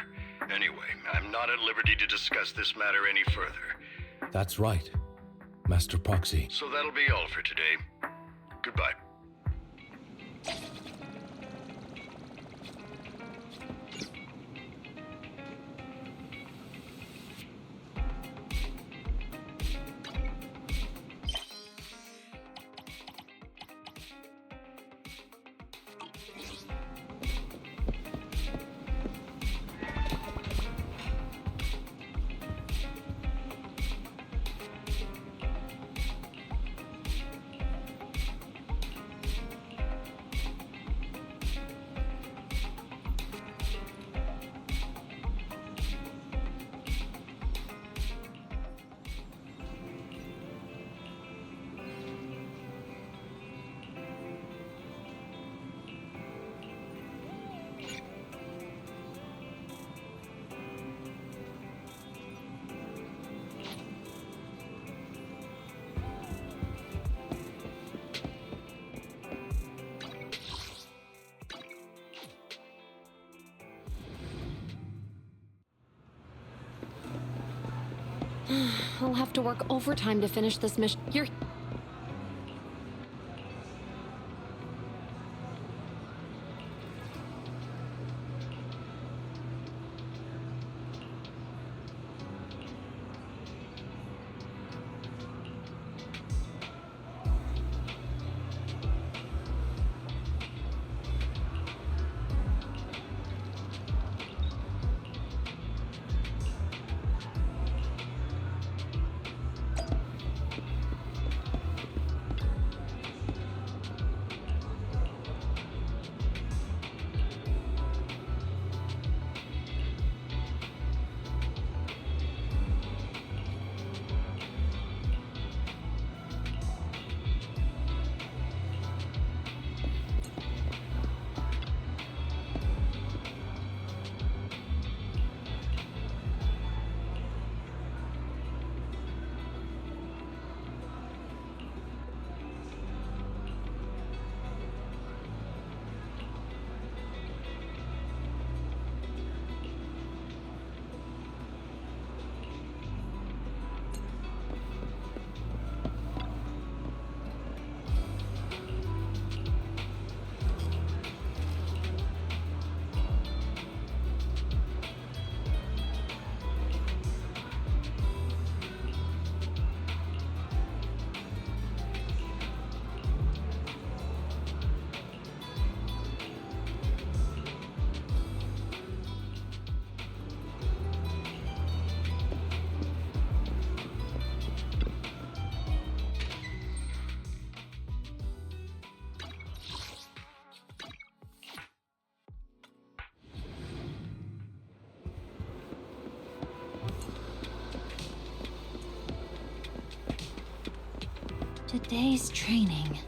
Anyway, I'm not at liberty to discuss this matter any further. That's right, Master Proxy. So that'll be all for today. Goodbye. I'll have to work overtime to finish this mission. You're... Today's training.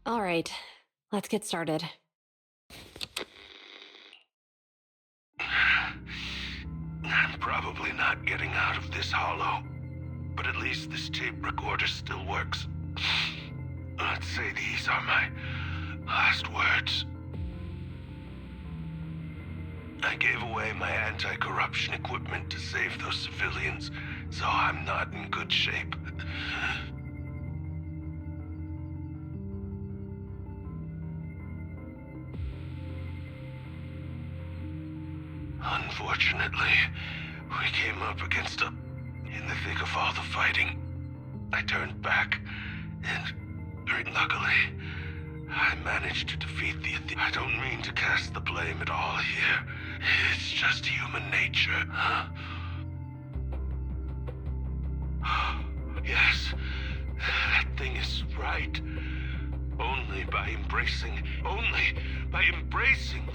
All right, let's get started. I'm probably not getting out of this hollow, but at least this tape recorder still works. Let's say these are my last words. I gave away my anti-corruption equipment to save those civilians, so I'm not in good shape. Unfortunately, we came up against in the thick of all the fighting. I turned back, and luckily, I managed to defeat the I don't mean to cast the blame at all here. It's just human nature. Yes, that thing is right. Only by embracing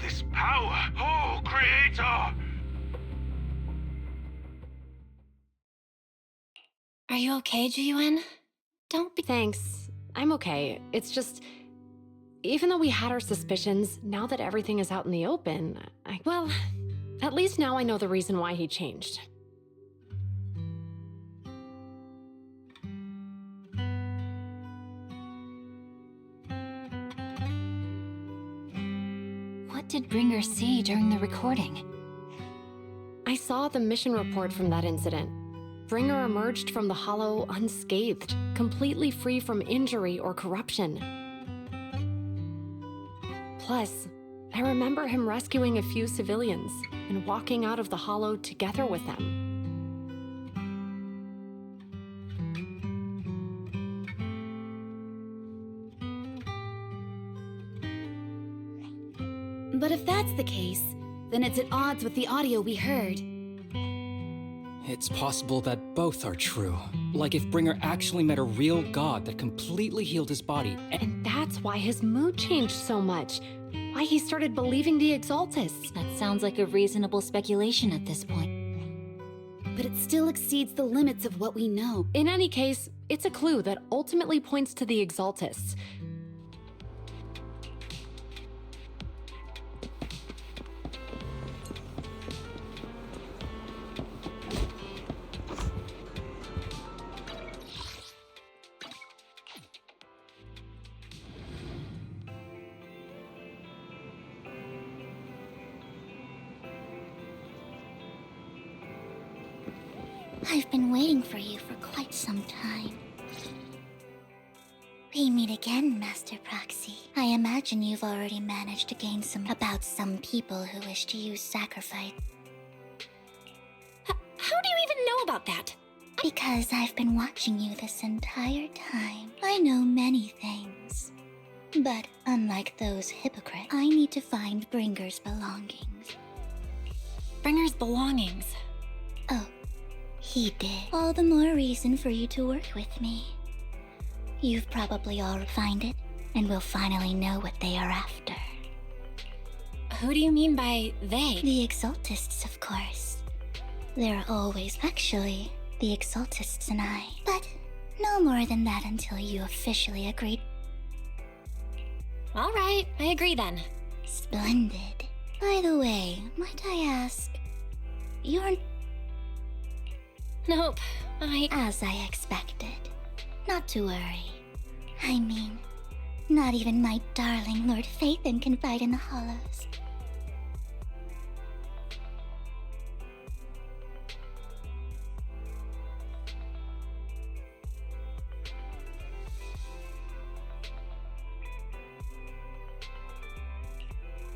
this power. Oh, Creator! Are you okay, Jiyuan? Don't be— Thanks. I'm okay. It's just... Even though we had our suspicions, now that everything is out in the open, well, at least now I know the reason why he changed. What did Bringer see during the recording? I saw the mission report from that incident. Bringer emerged from the Hollow unscathed, completely free from injury or corruption. Plus, I remember him rescuing a few civilians and walking out of the Hollow together with them. But if that's the case, then it's at odds with the audio we heard. It's possible that both are true. Like if Bringer actually met a real god that completely healed his body. And that's why his mood changed so much. Why he started believing the Exaltists. That sounds like a reasonable speculation at this point. But it still exceeds the limits of what we know. In any case, it's a clue that ultimately points to the Exaltists. I've been waiting for you for quite some time. We meet again, Master Proxy. I imagine you've already managed to gain about some people who wish to use sacrifice. How do you even know about that? Because I've been watching you this entire time. I know many things. But unlike those hypocrites, I need to find Bringer's belongings. Bringer's belongings? Oh. He did. All the more reason for you to work with me. You've probably all find it, and will finally know what they are after. Who do you mean by they? The Exaltists, of course. They're always actually the Exaltists and I. But no more than that until you officially agreed. All right, I agree then. Splendid. By the way, might I ask, you're... Nope, As I expected. Not to worry. I mean, not even my darling Lord Phaethon can fight in the Hollows.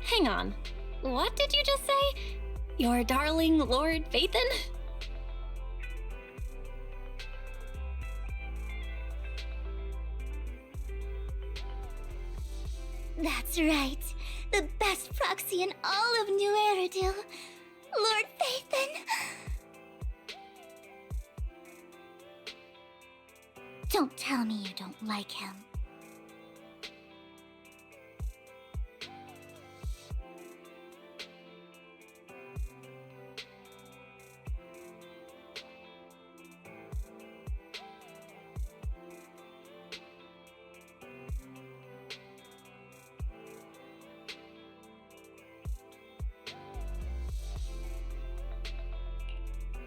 Hang on. What did you just say? Your darling Lord Phaethon? That's right. The best proxy in all of New Aerodil. Lord Phaethon. Don't tell me you don't like him.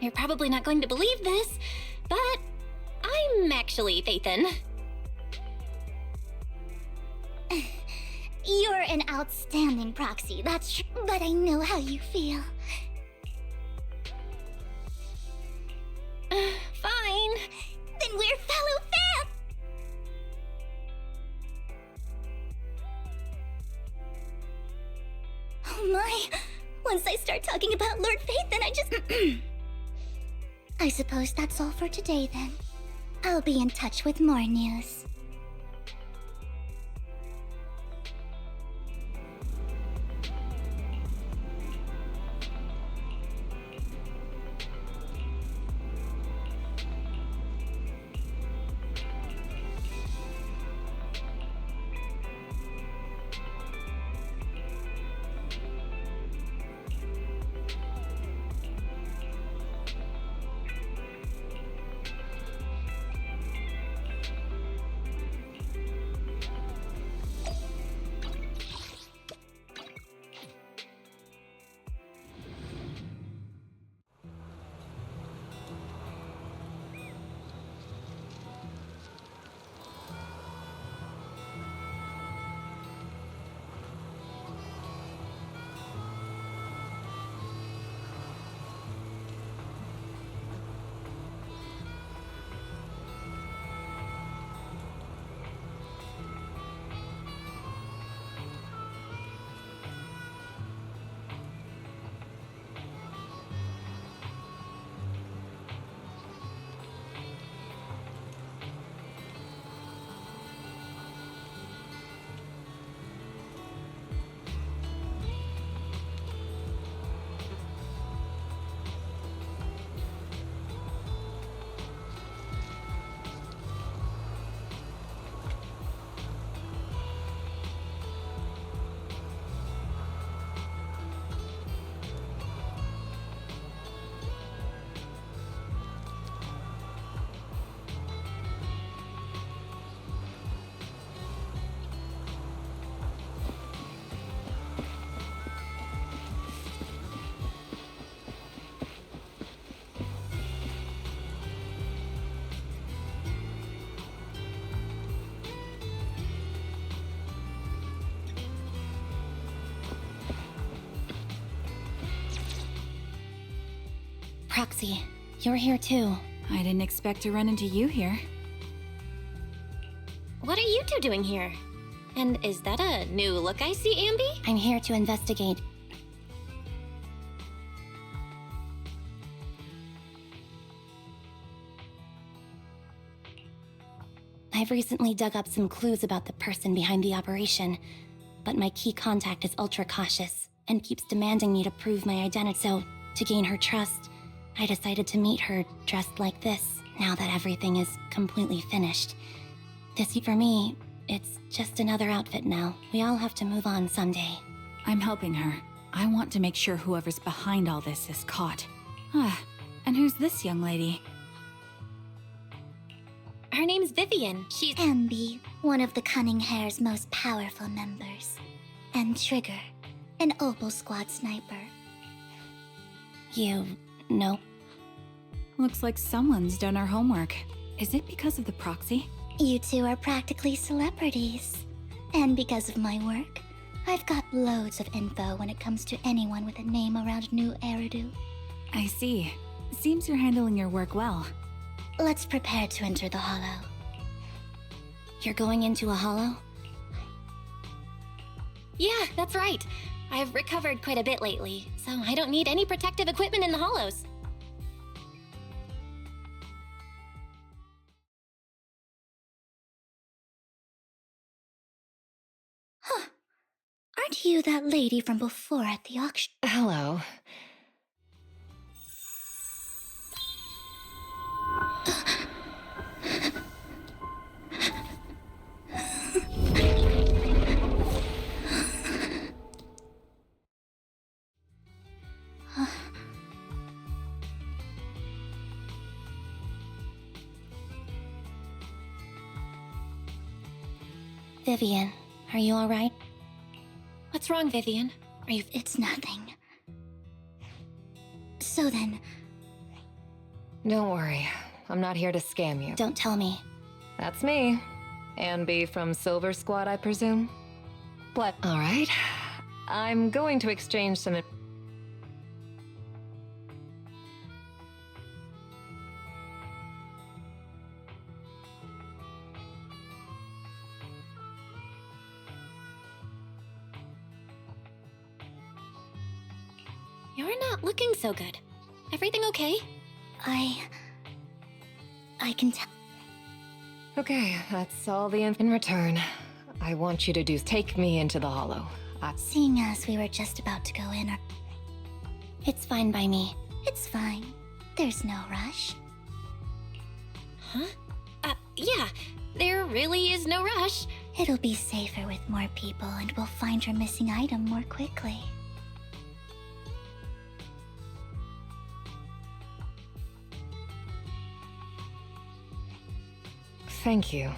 You're probably not going to believe this, but I'm actually Phaethon. You're an outstanding proxy, that's true, but I know how you feel. Fine. Then we're fellow fans! Oh my, once I start talking about Lord Phaethon, I just... I suppose that's all for today then. I'll be in touch with more news. Proxy, you're here too. I didn't expect to run into you here. What are you two doing here? And is that a new look I see, Ambi? I'm here to investigate. I've recently dug up some clues about the person behind the operation, but my key contact is ultra cautious and keeps demanding me to prove my identity. So, to gain her trust, I decided to meet her dressed like this, now that everything is completely finished. This, for me, it's just another outfit now. We all have to move on someday. I'm helping her. I want to make sure whoever's behind all this is caught. And who's this young lady? Her name's Vivian. She's Ambi, one of the Cunning Hair's most powerful members. And Trigger, an Opal Squad sniper. You know? Looks like someone's done our homework. Is it because of the proxy? You two are practically celebrities. And because of my work, I've got loads of info when it comes to anyone with a name around New Eridu. I see. Seems you're handling your work well. Let's prepare to enter the Hollow. You're going into a hollow? Yeah, that's right. I've recovered quite a bit lately, so I don't need any protective equipment in the hollows. Huh. Aren't you that lady from before at the auction? Hello. Vivian, are you alright? What's wrong, Vivian? Are you... It's nothing. So then... Don't worry. I'm not here to scam you. Don't tell me. That's me. Ambi from Silver Squad, I presume? Alright. I'm going to exchange some... You're not looking so good. Everything okay? I can tell. Okay, that's all the in return. I want you to take me into the Hollow. Seeing as we were just about to go in, It's fine by me. It's fine. There's no rush. Huh? Yeah. There really is no rush. It'll be safer with more people, and we'll find your missing item more quickly. Thank you.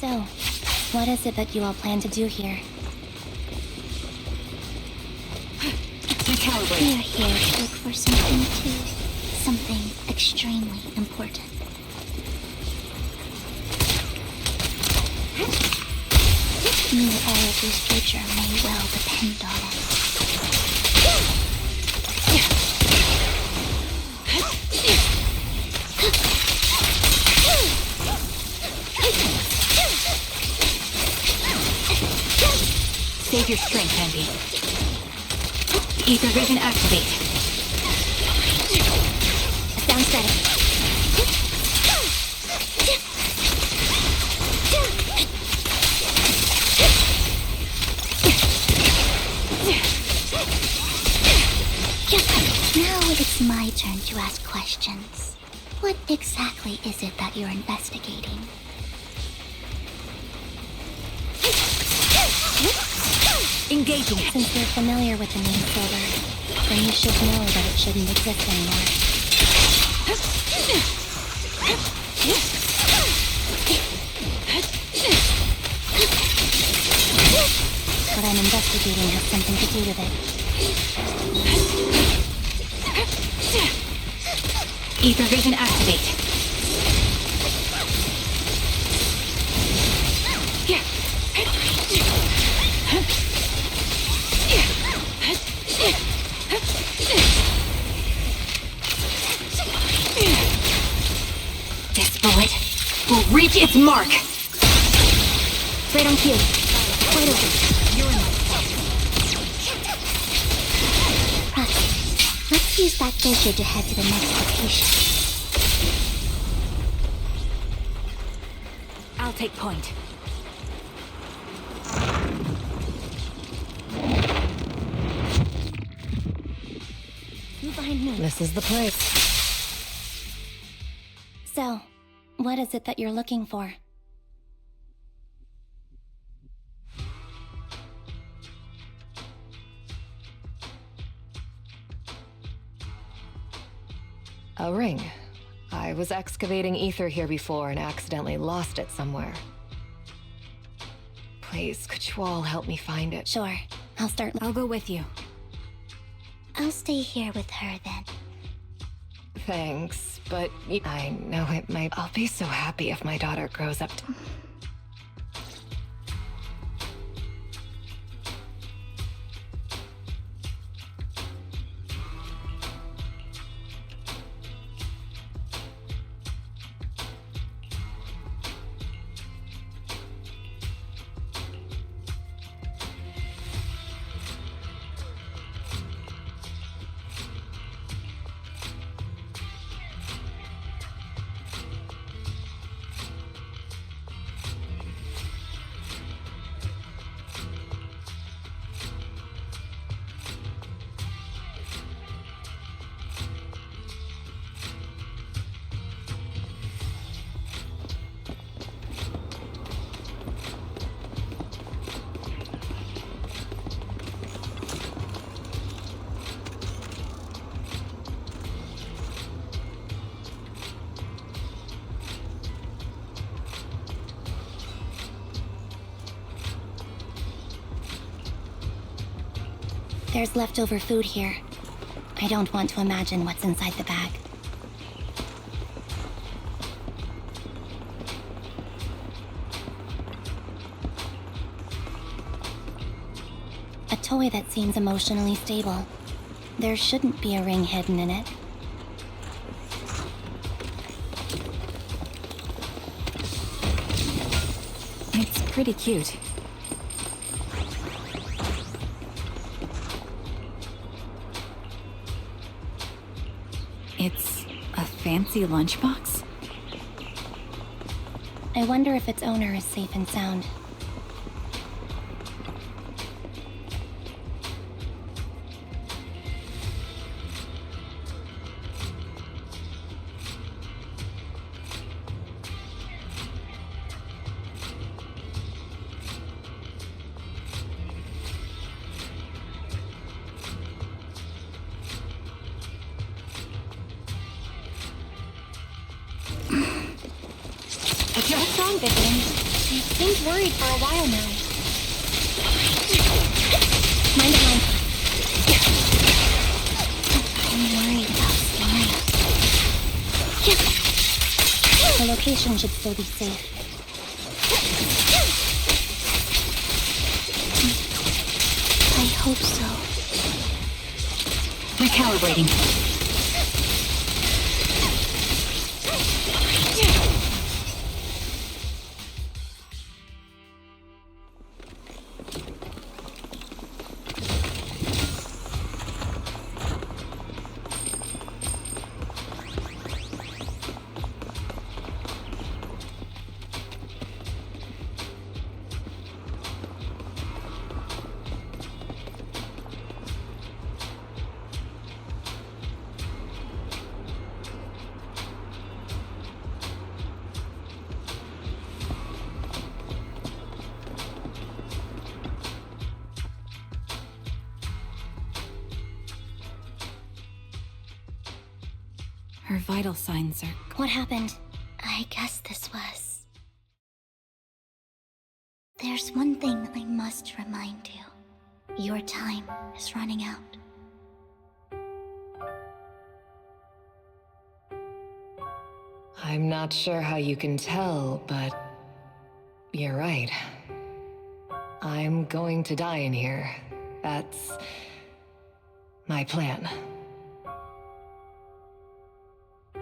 So, what is it that you all plan to do here? Recalibrate. We're here to look for something too. Something extremely important. New Eridu's future may well depend on it. Save your strength, Envy. Ether vision activate. Sounds better. Now it's my turn to ask questions. What exactly is it that you're investigating? Engaging. Since you're familiar with the name Silver, then you should know that it shouldn't exist anymore. What I'm investigating has something to do with it. Ether vision activate. This bullet will reach its mark. Right on cue. Wide open. You're in my Right. Let's use that filter to head to the next location. I'll take point. You behind me. This is the place. So, what is it that you're looking for? A ring. I was excavating ether here before and accidentally lost it somewhere. Please, could you all help me find it? Sure. I'll go with you. I'll stay here with her then. Thanks, but I know it might... I'll be so happy if my daughter grows up to... There's leftover food here. I don't want to imagine what's inside the bag. A toy that seems emotionally stable. There shouldn't be a ring hidden in it. It's pretty cute. It's a fancy lunchbox? I wonder if its owner is safe and sound. What's wrong, Vivian? She seems worried for a while now. Mind behind. I'm worried about Sienna. The location should still be safe. I hope so. Recalibrating. Her vital signs are... What happened? I guess this was... There's one thing I must remind you. Your time is running out. I'm not sure how you can tell, but you're right. I'm going to die in here. That's my plan.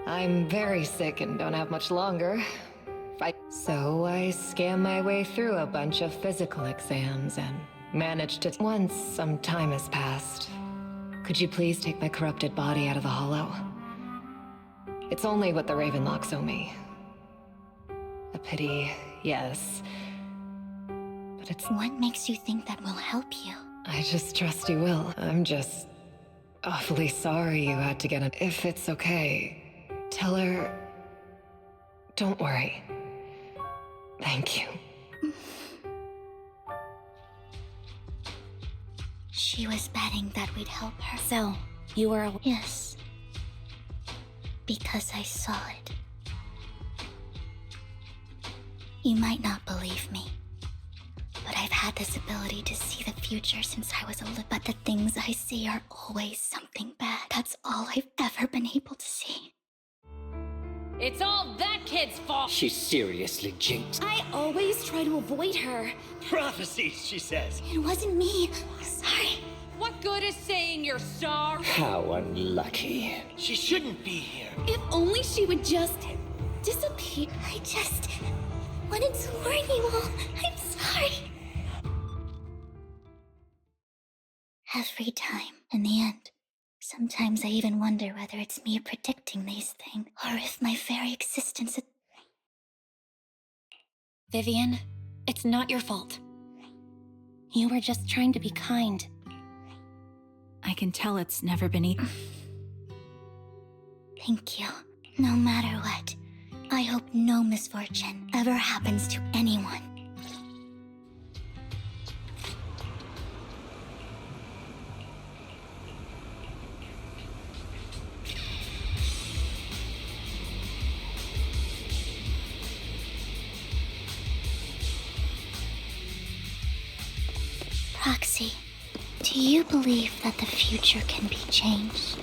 I'm very sick and don't have much longer. So I scam my way through a bunch of physical exams and managed to... Once some time has passed, could you please take my corrupted body out of the hollow? It's only what the Ravenlocks owe me. A pity, yes. But it's... What makes you think that will help you? I just trust you will. I'm just awfully sorry you had to get it. If it's okay, tell her... Don't worry. Thank you. She was betting that we'd help her. So, you were... Yes. Because I saw it. You might not believe me, but I've had this ability to see the future since I was a little. But the things I see are always something bad. That's all I've ever been able to see. It's all that kid's fault! She's seriously jinxed. I always try to avoid her. Prophecies, she says. It wasn't me. Sorry. What good is saying you're sorry? How unlucky. She shouldn't be here. If only she would just disappear. I just wanted to warn you all. I'm sorry. Every time, in the end. Sometimes I even wonder whether it's me predicting these things, or if my very existence is... Vivian, it's not your fault. You were just trying to be kind. I can tell it's never been easy. Thank you. No matter what, I hope no misfortune ever happens to anyone. Proxy, do you believe that the future can be changed?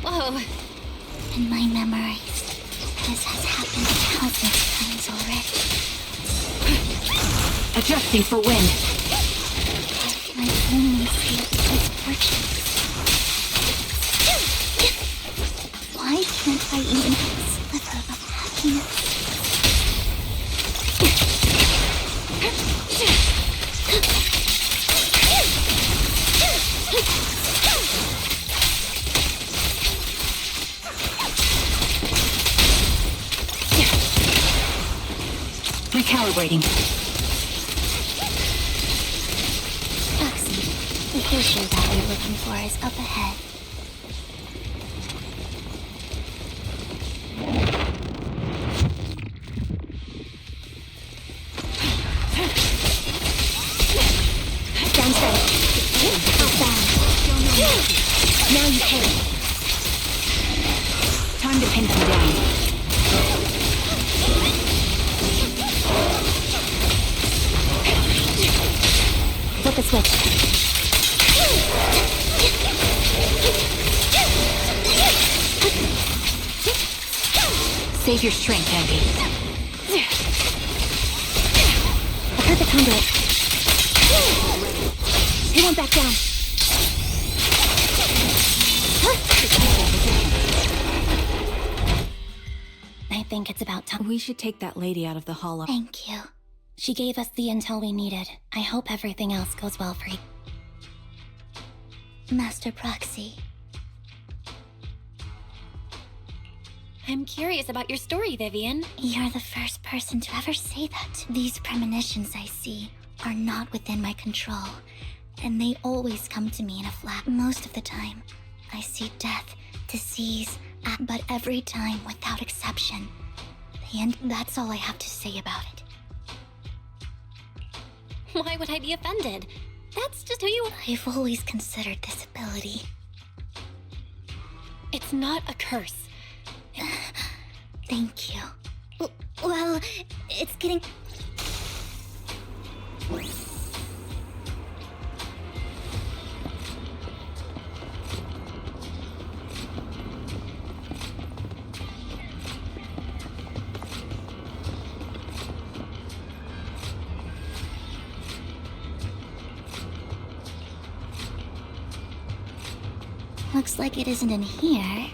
Whoa. In my memories, this has happened countless times already. Adjusting for wind. I only see misfortune. Why can't I even have a sliver of happiness? Recalibrating. Proxy, the fissure that we're looking for is up ahead. Down straight. Top down. Now you pay. Time to pin them down. Flip a switch. Save your strength, Andy. A perfect conduit. He won't back down. I think it's about time. We should take that lady out of the hollow. Thank you. She gave us the intel we needed. I hope everything else goes well for you. Master Proxy. I'm curious about your story, Vivian. You're the first person to ever say that. These premonitions I see are not within my control, and they always come to me in a flash. Most of the time, I see death, disease, but every time, without exception. And that's all I have to say about it. Why would I be offended? That's just who you are. I've always considered this ability It's not a curse. Thank you. Well, it's getting... Looks like it isn't in here.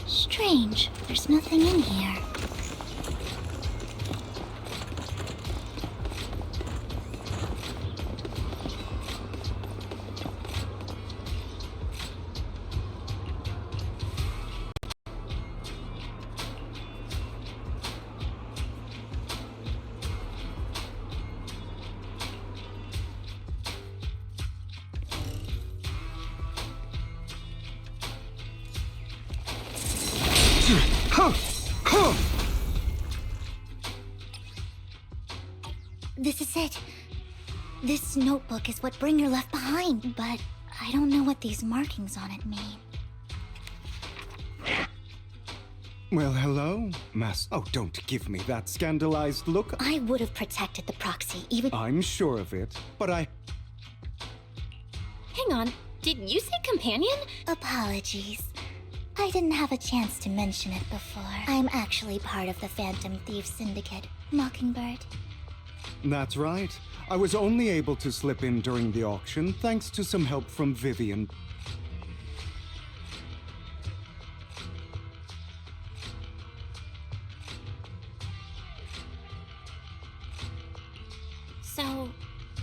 Strange. There's nothing in here. This is it. This notebook is what Bringer left behind, but I don't know what these markings on it mean. Well, hello, Oh, don't give me that scandalized look. I would have protected the proxy, even... I'm sure of it, but Hang on, did you say companion? Apologies. I didn't have a chance to mention it before. I'm actually part of the Phantom Thief Syndicate, Mockingbird. That's right. I was only able to slip in during the auction thanks to some help from Vivian. So,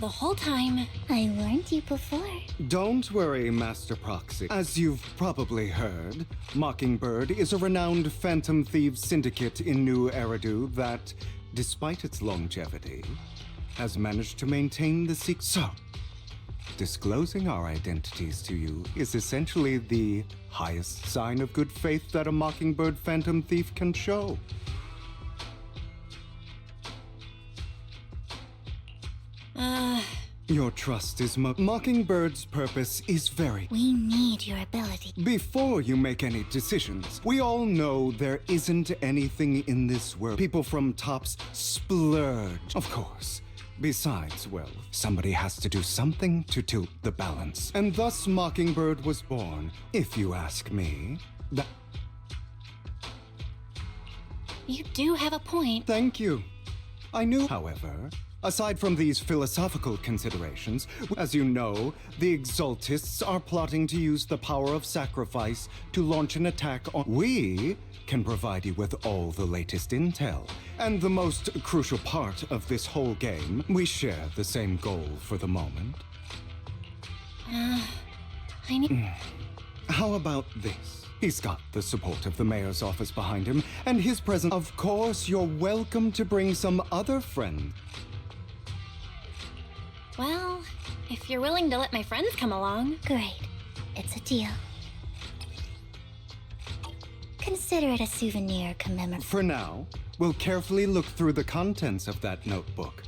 the whole time... I warned you before. Don't worry, Master Proxy. As you've probably heard, Mockingbird is a renowned Phantom Thieves syndicate in New Eridu that, despite its longevity, has managed to maintain the secret. So, disclosing our identities to you is essentially the highest sign of good faith that a Mockingbird Phantom Thief can show. Your trust is Mockingbird's purpose is very... We need your ability. Before you make any decisions, we all know there isn't anything in this world. People from tops splurge. Of course. Besides, well, somebody has to do something to tilt the balance. And thus Mockingbird was born, if you ask me. You do have a point. Thank you. I knew, however, aside from these philosophical considerations, as you know, the Exaltists are plotting to use the power of sacrifice to launch an attack on... We can provide you with all the latest intel. And the most crucial part of this whole game, we share the same goal for the moment. I need... How about this? He's got the support of the mayor's office behind him, and his presence... Of course, you're welcome to bring some other friend. Well, if you're willing to let my friends come along... Great. It's a deal. Consider it a souvenir commemoration. For now, we'll carefully look through the contents of that notebook.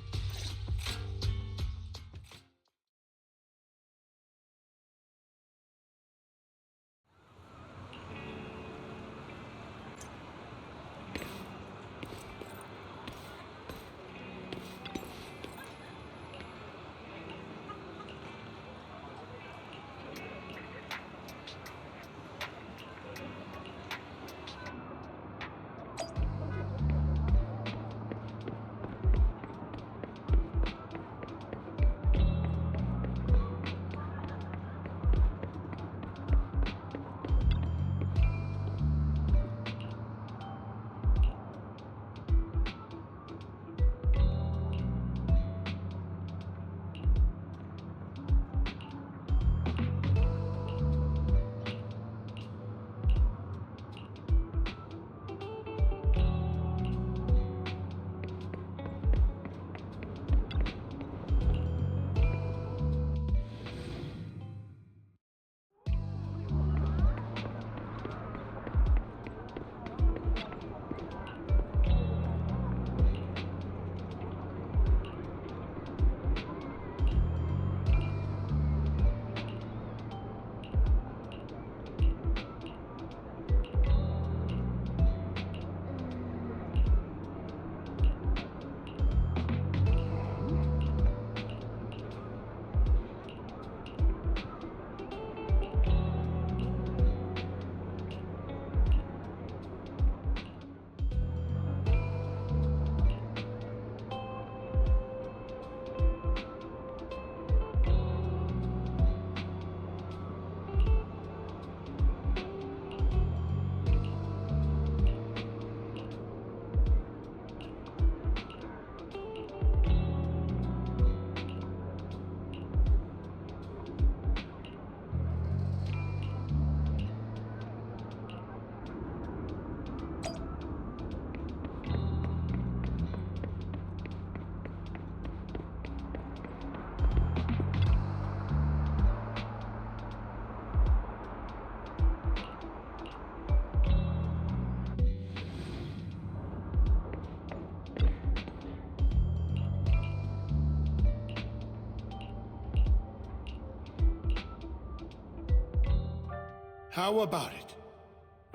How about it?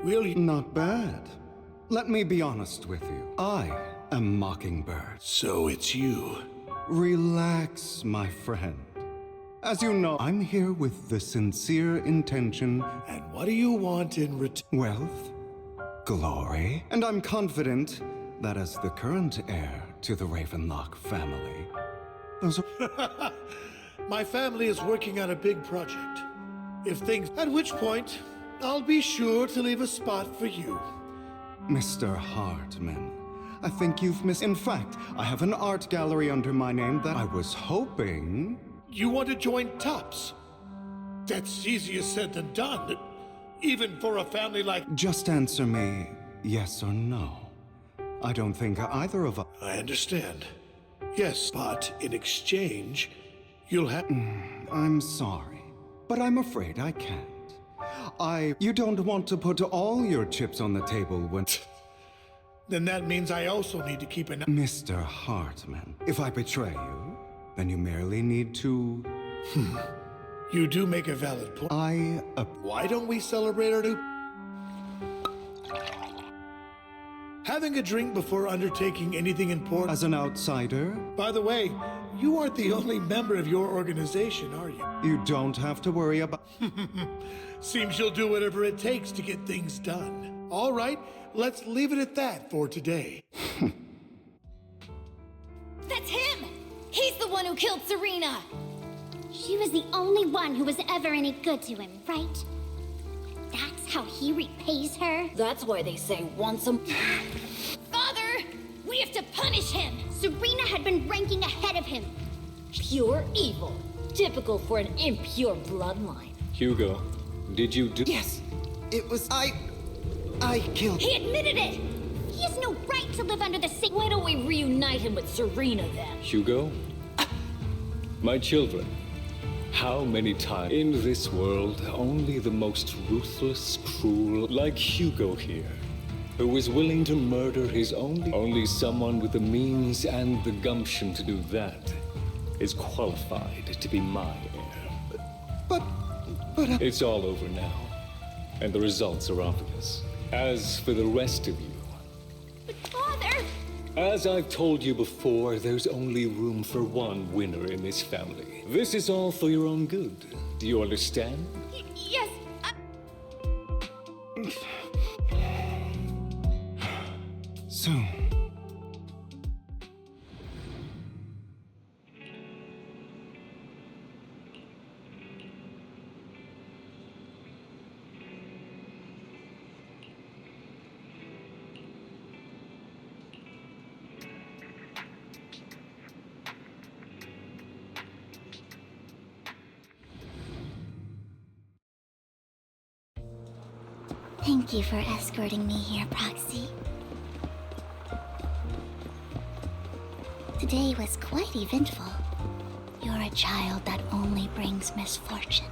Will you? Not bad. Let me be honest with you. I am Mockingbird. So it's you. Relax, my friend. As you know, I'm here with the sincere intention. And what do you want in return? Wealth, glory, and I'm confident that as the current heir to the Ravenlock family, those are... My family is working on a big project. At which point, I'll be sure to leave a spot for you. Mr. Hartman, I think you've missed... In fact, I have an art gallery under my name that I was hoping... You want to join Tops? That's easier said than done. Even for a family like... Just answer me yes or no. I don't think either of us... I understand. Yes, but in exchange, you'll have... I'm sorry, but I'm afraid I can't. You don't want to put all your chips on the table when... Then that means I also need to keep an... Mr. Hartman, if I betray you, then you merely need to... You do make a valid point. Why don't we celebrate our new... Having a drink before undertaking anything important... As an outsider? By the way, you aren't the only member of your organization, are you? You don't have to worry about... Seems you'll do whatever it takes to get things done. All right, let's leave it at that for today. That's him! He's the one who killed Serena! She was the only one who was ever any good to him, right? That's how he repays her? That's why they say once a... Father! We have to punish him! Serena had been ranking ahead of him. Pure evil. Typical for an impure bloodline. Hugo, did you do... Yes! It was I killed... He admitted it! He has no right to live under the same... Why don't we reunite him with Serena then? Hugo? My children, how many times in this world only the most ruthless, cruel, like Hugo here, who is willing to murder his only someone with the means and the gumption to do that is qualified to be my heir. But... It's all over now, and the results are obvious. As for the rest of you... But Father! As I've told you before, there's only room for one winner in this family. This is all for your own good. Do you understand? Yes, So... Thank you for escorting me here, Proxy. Today was quite eventful. You're a child that only brings misfortune.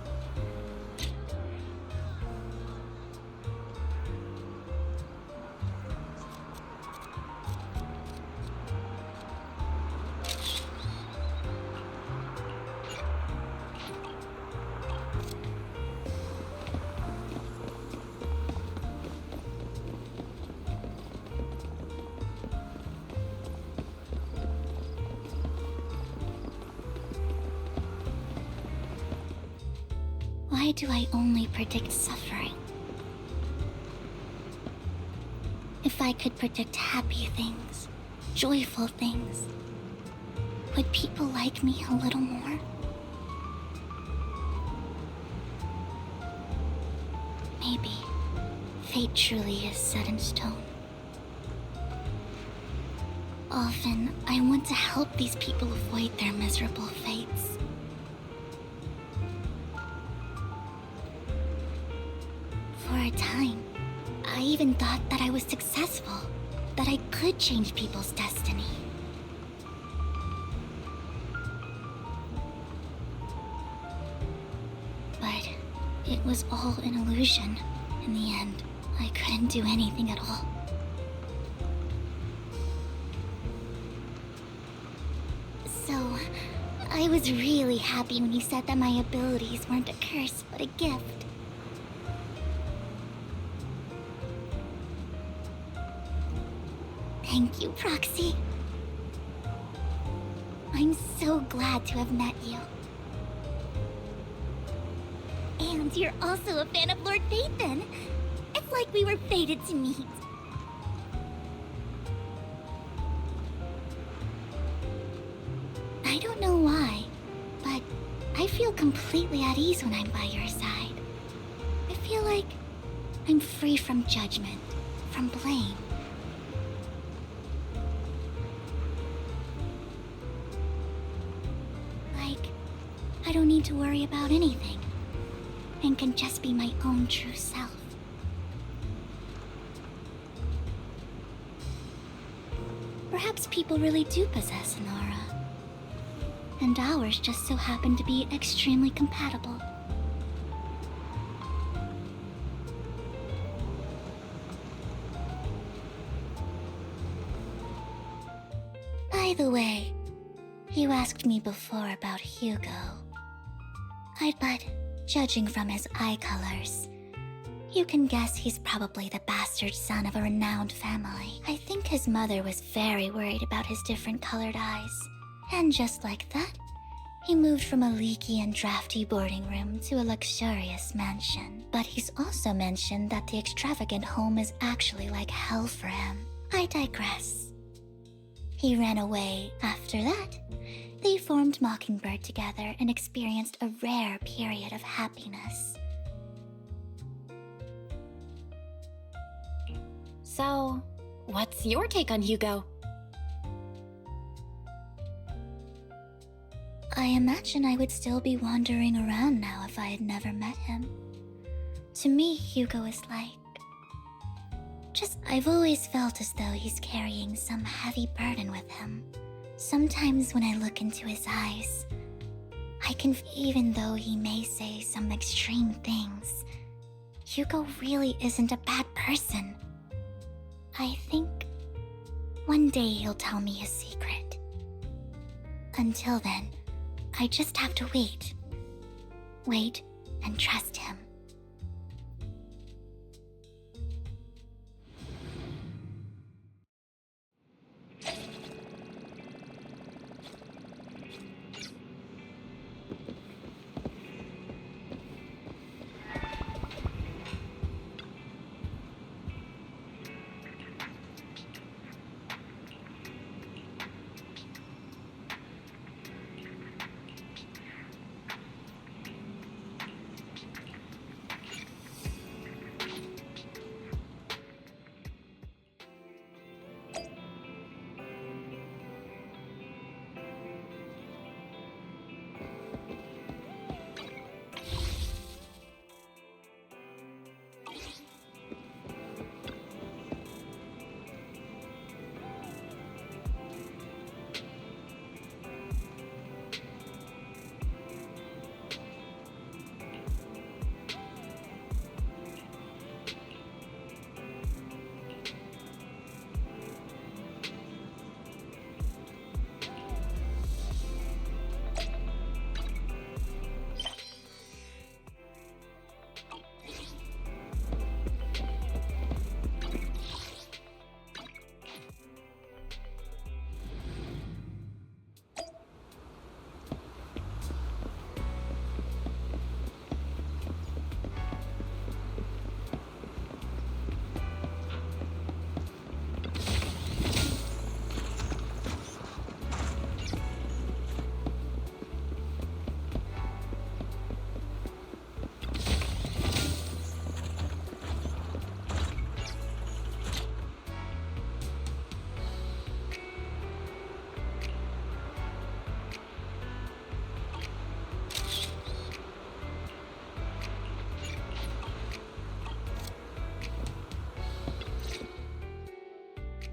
Why do I only predict suffering? If I could predict happy things, joyful things, would people like me a little more? Maybe fate truly is set in stone. Often, I want to help these people avoid their miserable fates. For a time, I even thought that I was successful, that I could change people's destiny. But it was all an illusion. In the end, I couldn't do anything at all. So, I was really happy when you said that my abilities weren't a curse, but a gift. Thank you, Proxy. I'm so glad to have met you. And you're also a fan of Lord Phaethon. It's like we were fated to meet. I don't know why, but I feel completely at ease when I'm by your side. I feel like I'm free from judgment, from blame. Like, I don't need to worry about anything, and can just be my own true self. Perhaps people really do possess an aura, and ours just so happen to be extremely compatible. By the way, you asked me before about Hugo. But judging from his eye colors, you can guess he's probably the bastard son of a renowned family. I think his mother was very worried about his different colored eyes. And just like that, he moved from a leaky and drafty boarding room to a luxurious mansion. But he's also mentioned that the extravagant home is actually like hell for him. I digress. He ran away. After that, they formed Mockingbird together and experienced a rare period of happiness. So, what's your take on Hugo? I imagine I would still be wandering around now if I had never met him. To me, Hugo is like... I've always felt as though he's carrying some heavy burden with him. Sometimes when I look into his eyes, I can, even though he may say some extreme things, Hugo really isn't a bad person. I think one day he'll tell me his secret. Until then, I just have to wait. Wait and trust him.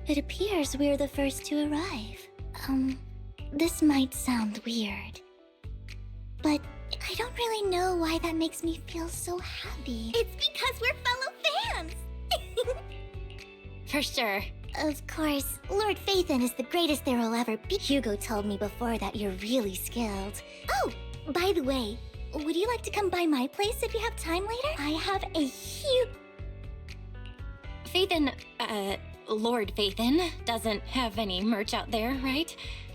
It appears we're the first to arrive. This might sound weird, but I don't really know why that makes me feel so happy. It's because we're fellow fans! For sure. Of course, Lord Phaethon is the greatest there will ever be. Hugo told me before that you're really skilled. Oh, by the way, would you like to come by my place if you have time later? I have a huge... Phaethon, Lord Phaethon doesn't have any merch out there, right?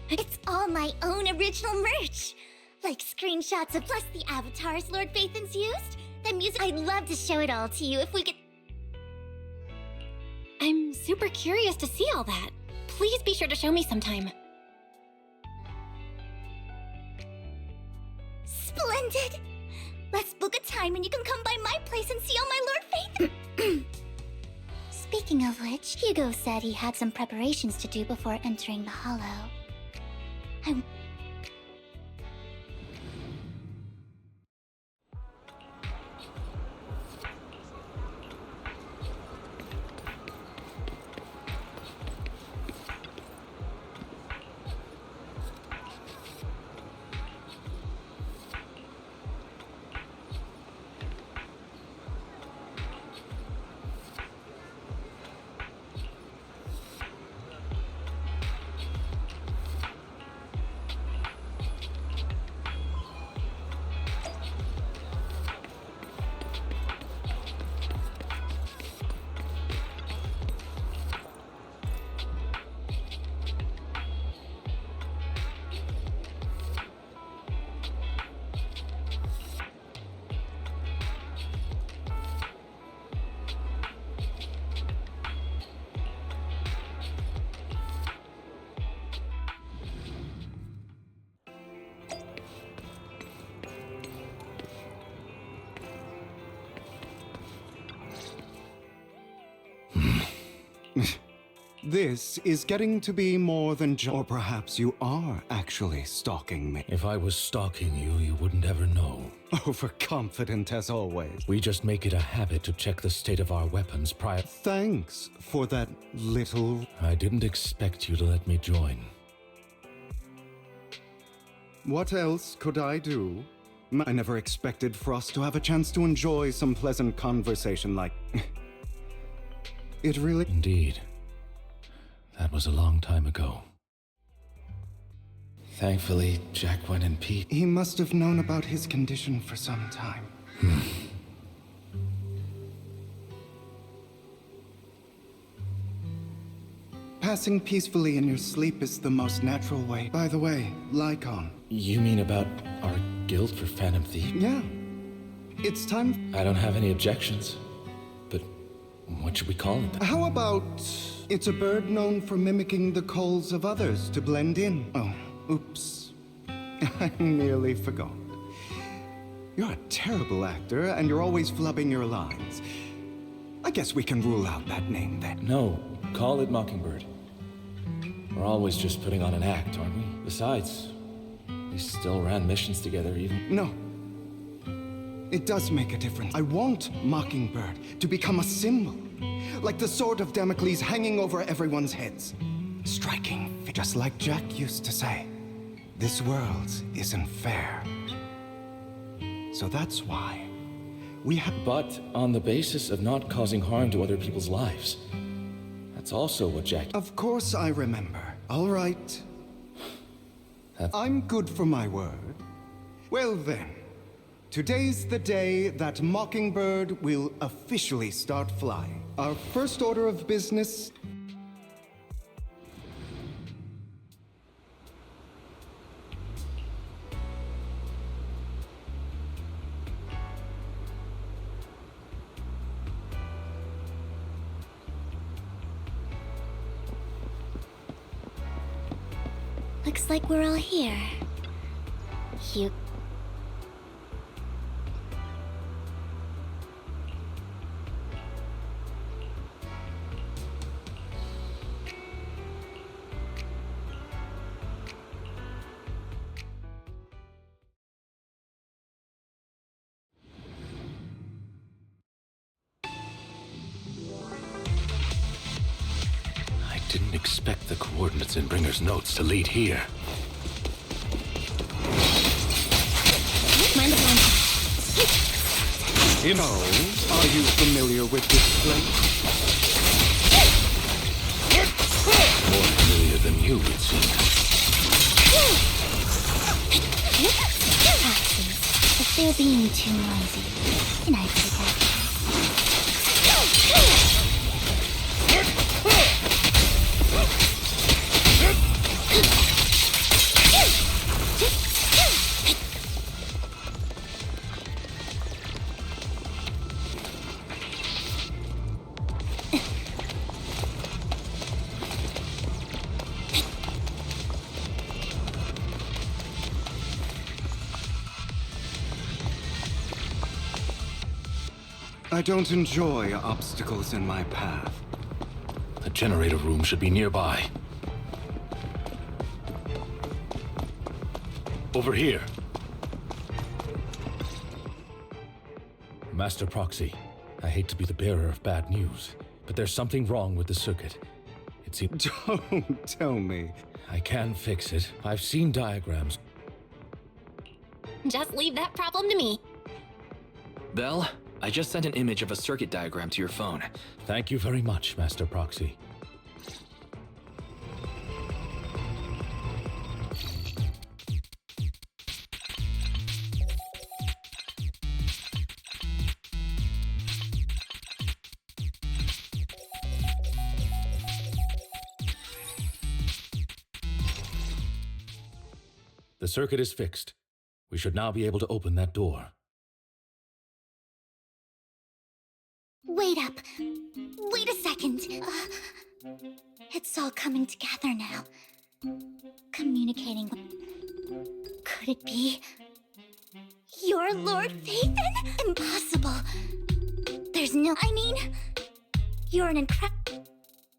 It's all my own original merch! Like screenshots of plus the avatars Lord Phaethon's used. The music, I'd love to show it all to you if we could... I'm super curious to see all that. Please be sure to show me sometime. Splendid! Let's book a time and you can come by my place and see all my Lord Phaethon. Speaking of which, Hugo said he had some preparations to do before entering the Hollow. This is getting to be more than or perhaps you are actually stalking me. If I was stalking you, you wouldn't ever know. Overconfident as always. We just make it a habit to check the state of our weapons prior. Thanks for that little... I didn't expect you to let me join. What else could I do? I never expected Frost to have a chance to enjoy some pleasant conversation like... It really... Indeed. That was a long time ago. Thankfully, Jack went in peace. He must have known about his condition for some time. Passing peacefully in your sleep is the most natural way. By the way, Lycon. You mean about our guild for Phantom Thief? Yeah. It's time... I don't have any objections. But what should we call it? How about... It's a bird known for mimicking the calls of others to blend in. Oh, oops. I nearly forgot. You're a terrible actor, and you're always flubbing your lines. I guess we can rule out that name then. No, call it Mockingbird. We're always just putting on an act, aren't we? Besides, we still ran missions together even... No. It does make a difference. I want Mockingbird to become a symbol. Like the sword of Damocles hanging over everyone's heads. Striking, just like Jack used to say. This world isn't fair. So that's why we have... But on the basis of not causing harm to other people's lives. That's also what Jack... Of course I remember. All right. I'm good for my word. Well then, today's the day that Mockingbird will officially start flying. Our first order of business... Looks like we're all here. Hugo. I didn't expect the coordinates in Bringer's notes to lead here. So, are you familiar with this place? More familiar than you, it seems. If they're being too noisy, can I take that? I don't enjoy obstacles in my path. The generator room should be nearby. Over here. Master Proxy, I hate to be the bearer of bad news, but there's something wrong with the circuit. It seems... Don't tell me. I can fix it. I've seen diagrams. Just leave that problem to me. Belle, I just sent an image of a circuit diagram to your phone. Thank you very much, Master Proxy. The circuit is fixed. We should now be able to open that door. Wait up. Wait a second. It's all coming together now. Communicating. Could it be you're Lord Phaethon? Impossible. There's no... I mean, you're an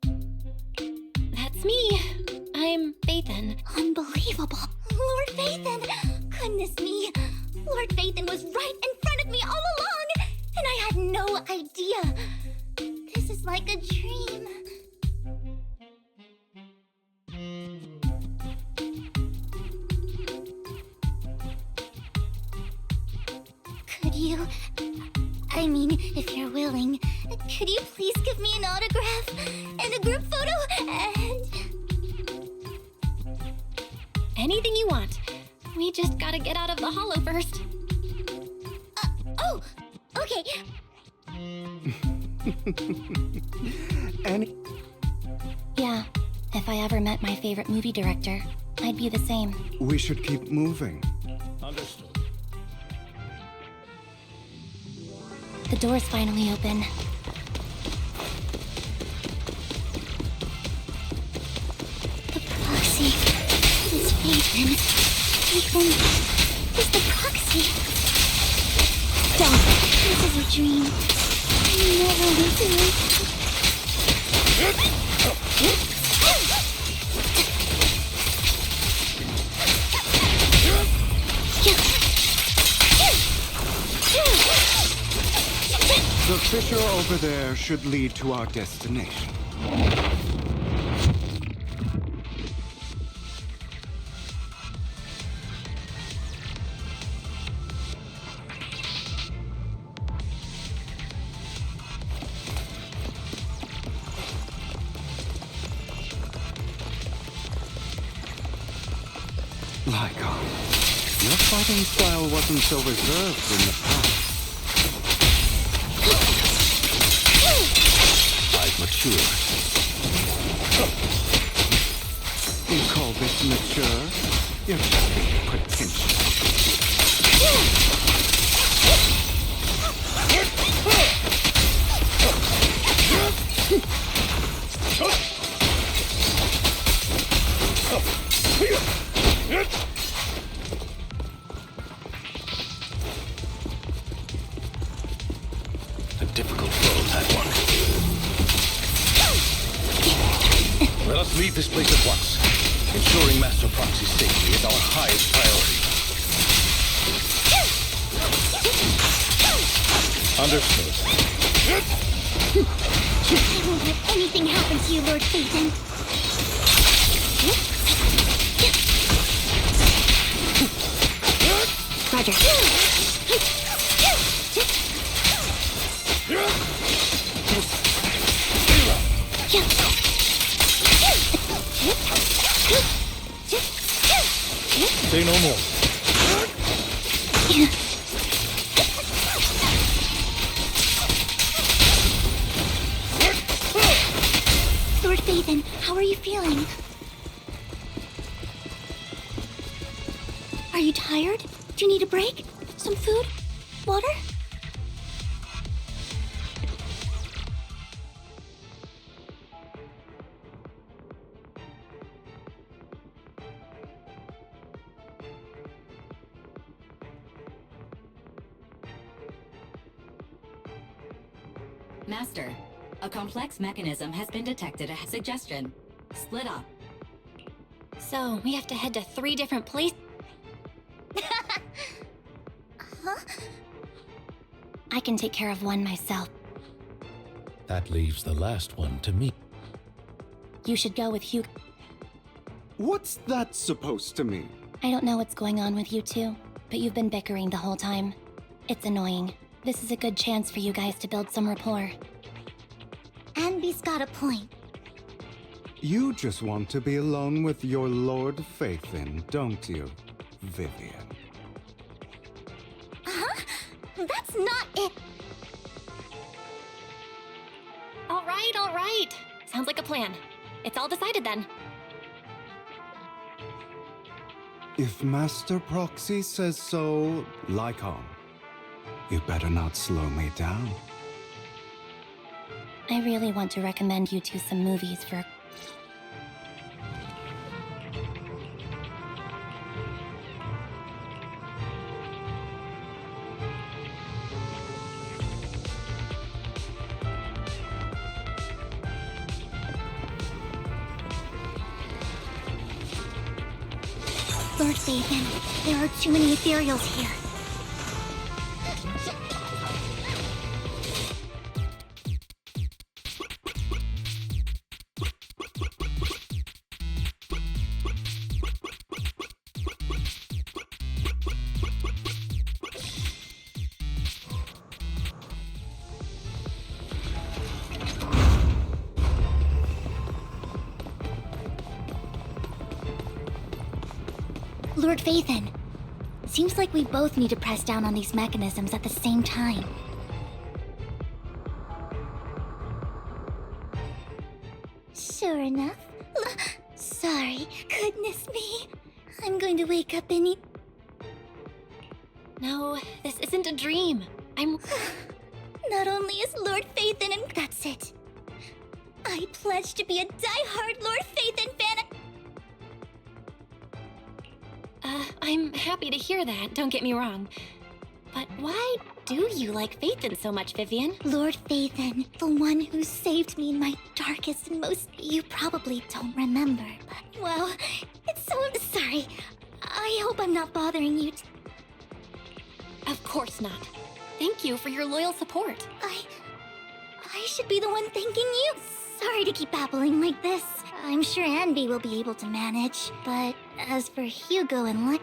That's me. I'm Phaethon. Unbelievable. Lord Phaethon! Goodness me. Lord Phaethon was right in front of me all along, and I had no idea. This is like a dream. Could you... I mean, if you're willing, could you please give me an autograph and a group photo and... Anything you want. We just gotta get out of the hollow first. Oh, okay. Yeah, if I ever met my favorite movie director, I'd be the same. We should keep moving. Understood. The door's finally open. The proxy is Phaethon. Phaethon is the proxy. Don't. This is a dream. I never went through it. The fissure over there should lead to our destination. Lycon, your fighting style wasn't so reserved in the past. I've matured. You call this mature? You're just being pretentious. A difficult foe, that one. Let us leave this place at once. Ensuring Master Proxy's safety is our highest priority. Understood. I won't let anything happen to you, Lord Phaethon. Roger. Say no more. Lord Phaethon, how are you feeling? Are you tired? Do you need a break? Some food? Water? Master, a complex mechanism has been detected. A suggestion. Split up. So, we have to head to 3 different places. Huh? I can take care of one myself. That leaves the last one to me. You should go with Hugo. What's that supposed to mean? I don't know what's going on with you two, but you've been bickering the whole time. It's annoying. This is a good chance for you guys to build some rapport. Anby's got a point. You just want to be alone with your Lord Faithin, don't you, Vivian? Huh? That's not it. All right. Sounds like a plan. It's all decided then. If Master Proxy says so, like on. You better not slow me down. I really want to recommend you two some movies for... Lord Faithin, there are too many ethereals here. Lord Faithin, seems like we both need to press down on these mechanisms at the same time. Sure enough. Sorry, goodness me. I'm going to wake up any... No, this isn't a dream. I'm... Not only is Lord Faithin and that's it. I pledge to be a die-hard Lord Faithin fan. I'm happy to hear that, don't get me wrong. But why do you like Faithin so much, Vivian? Lord Faithin, the one who saved me in my darkest and most... You probably don't remember, but, well, it's so... Sorry. I hope I'm not bothering you. Of course not. Thank you for your loyal support. I should be the one thanking you. Sorry to keep babbling like this. I'm sure Anby will be able to manage, but as for Hugo and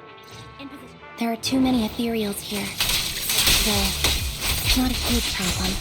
there are too many ethereals here. Though, not a huge problem.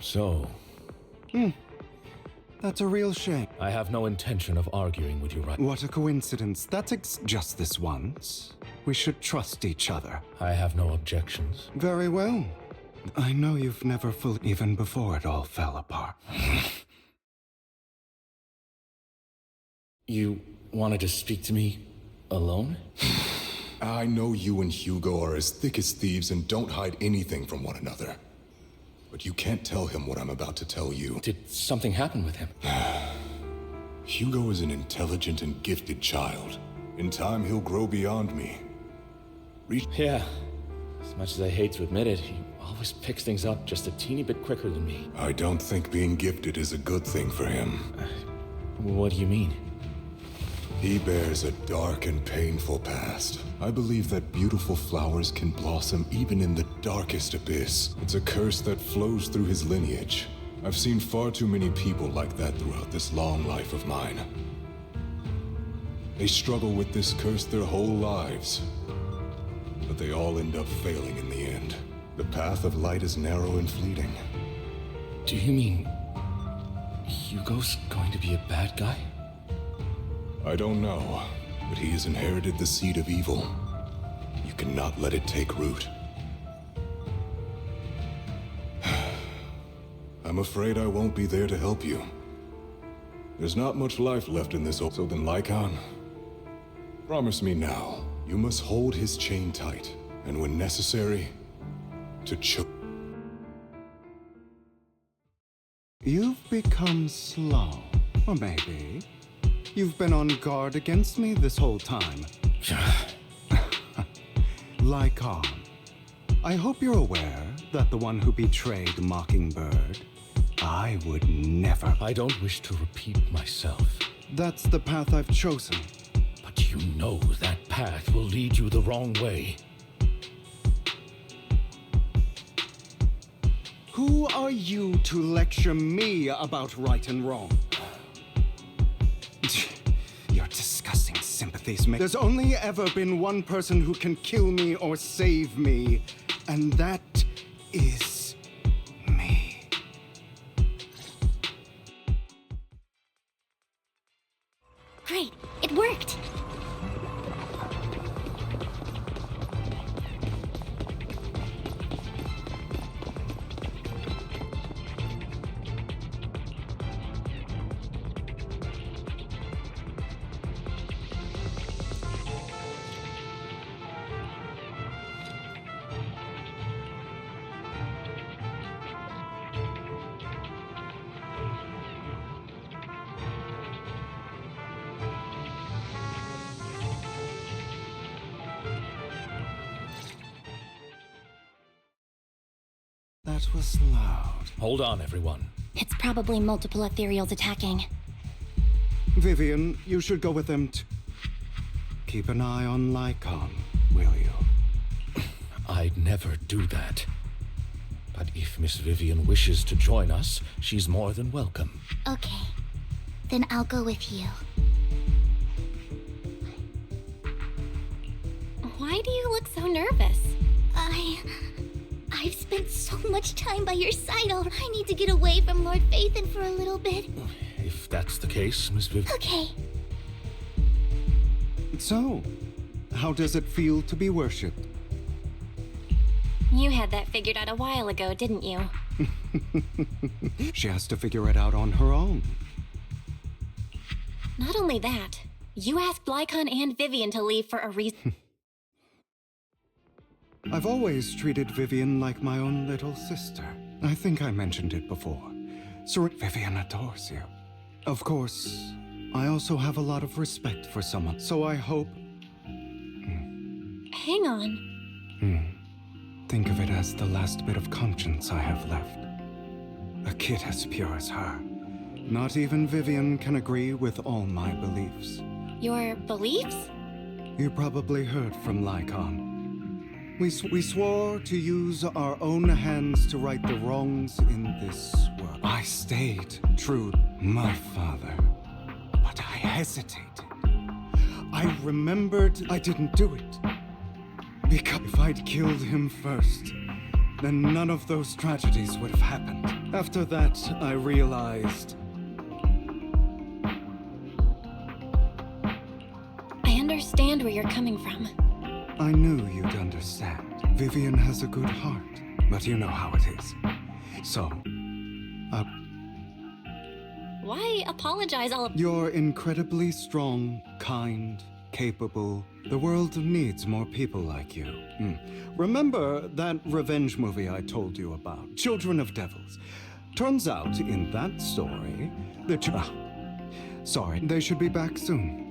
So... That's a real shame. I have no intention of arguing with you right now. What a coincidence. That's just this once. We should trust each other. I have no objections. Very well. I know you've never fully... Even before it all fell apart. You wanted to speak to me alone? I know you and Hugo are as thick as thieves and don't hide anything from one another. But you can't tell him what I'm about to tell you. Did something happen with him? Hugo is an intelligent and gifted child. In time, he'll grow beyond me. Yeah. As much as I hate to admit it, he always picks things up just a teeny bit quicker than me. I don't think being gifted is a good thing for him. What do you mean? He bears a dark and painful past. I believe that beautiful flowers can blossom even in the darkest abyss. It's a curse that flows through his lineage. I've seen far too many people like that throughout this long life of mine. They struggle with this curse their whole lives. But they all end up failing in the end. The path of light is narrow and fleeting. Do you mean Hugo's going to be a bad guy? I don't know, but he has inherited the seed of evil. You cannot let it take root. I'm afraid I won't be there to help you. There's not much life left in this, so then Lycon, promise me now, you must hold his chain tight, and when necessary, to choke. You've become slow. Or maybe you've been on guard against me this whole time. Lycon, I hope you're aware that the one who betrayed Mockingbird, I would never. I don't wish to repeat myself. That's the path I've chosen. But you know that path will lead you the wrong way. Who are you to lecture me about right and wrong? Your disgusting sympathies make... There's only ever been one person who can kill me or save me, and that is me. Great, it worked! That was loud. Hold on, everyone. It's probably multiple ethereals attacking. Vivian, you should go with them keep an eye on Lycon, will you? I'd never do that. But if Miss Vivian wishes to join us, she's more than welcome. Okay, then I'll go with you. Why do you look so nervous? I've spent so much time by your side already. I need to get away from Lord Phaethon for a little bit. If that's the case, Miss Vivian... Okay. So, how does it feel to be worshipped? You had that figured out a while ago, didn't you? She has to figure it out on her own. Not only that, you asked Lycon and Vivian to leave for a reason. I've always treated Vivian like my own little sister. I think I mentioned it before. Sir, Vivian adores you. Of course, I also have a lot of respect for someone, so I hope... Hang on. Think of it as the last bit of conscience I have left. A kid as pure as her. Not even Vivian can agree with all my beliefs. Your beliefs? You probably heard from Lycon. We swore to use our own hands to right the wrongs in this world. I stayed true to my father, but I hesitated. I remembered I didn't do it. Because if I'd killed him first, then none of those tragedies would have happened. After that, I realized... I understand where you're coming from. I knew you'd understand. Vivian has a good heart, but you know how it is. So, Why apologize all... You're incredibly strong, kind, capable. The world needs more people like you. Remember that revenge movie I told you about? Children of Devils. Turns out, in that story, sorry, they should be back soon.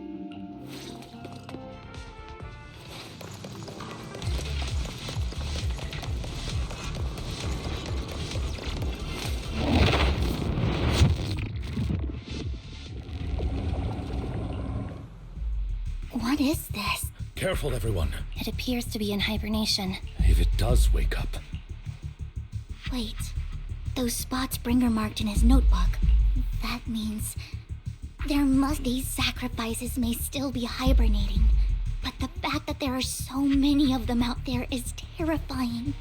What is this? Careful, everyone. It appears to be in hibernation. If it does wake up... Wait. Those spots Bringer marked in his notebook. That means... These sacrifices may still be hibernating, but the fact that there are so many of them out there is terrifying.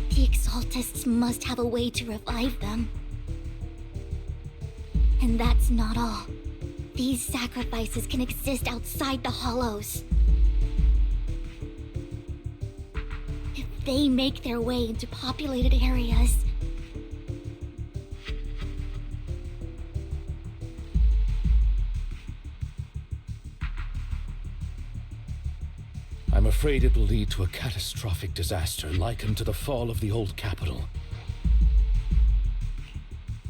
The Exaltists must have a way to revive them. And that's not all. These sacrifices can exist outside the Hollows. If they make their way into populated areas, I'm afraid it will lead to a catastrophic disaster likened to the fall of the old capital.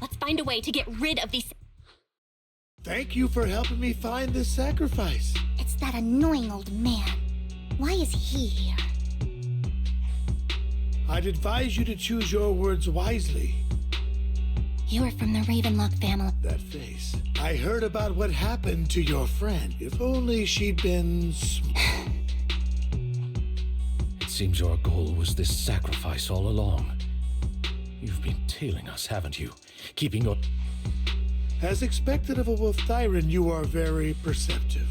Let's find a way to get rid of these. Thank you for helping me find this sacrifice. it's that annoying old man. Why is he here? I'd advise you to choose your words wisely. You are from the Ravenlock family. That face. I heard about what happened to your friend. If only she'd been... It seems your goal was this sacrifice all along. You've been tailing us, haven't you? Keeping your... As expected of a Wolf-Thyran, you are very perceptive.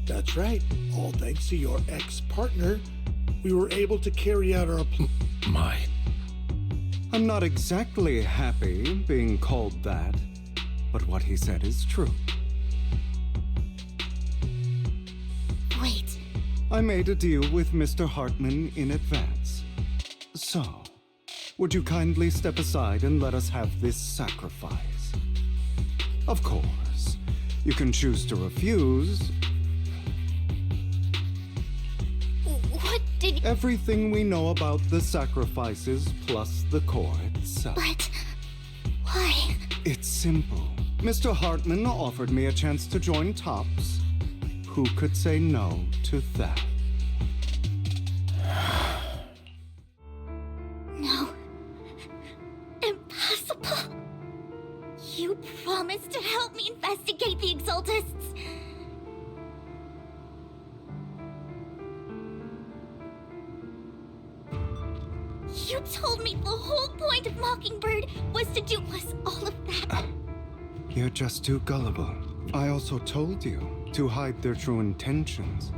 That's right. All thanks to your ex-partner, we were able to carry out our... My... I'm not exactly happy being called that, but what he said is true. Wait. I made a deal with Mr. Hartman in advance. So, would you kindly step aside and let us have this sacrifice? Of course, you can choose to refuse. What did you... Everything we know about the sacrifices plus the core itself. But... why? It's simple. Mr. Hartman offered me a chance to join Tops. Who could say no to that? No. Impossible. You promised to help me investigate the Exaltists. You told me the whole point of Mockingbird was to do us all of that. You're just too gullible. I also told you to hide their true intentions.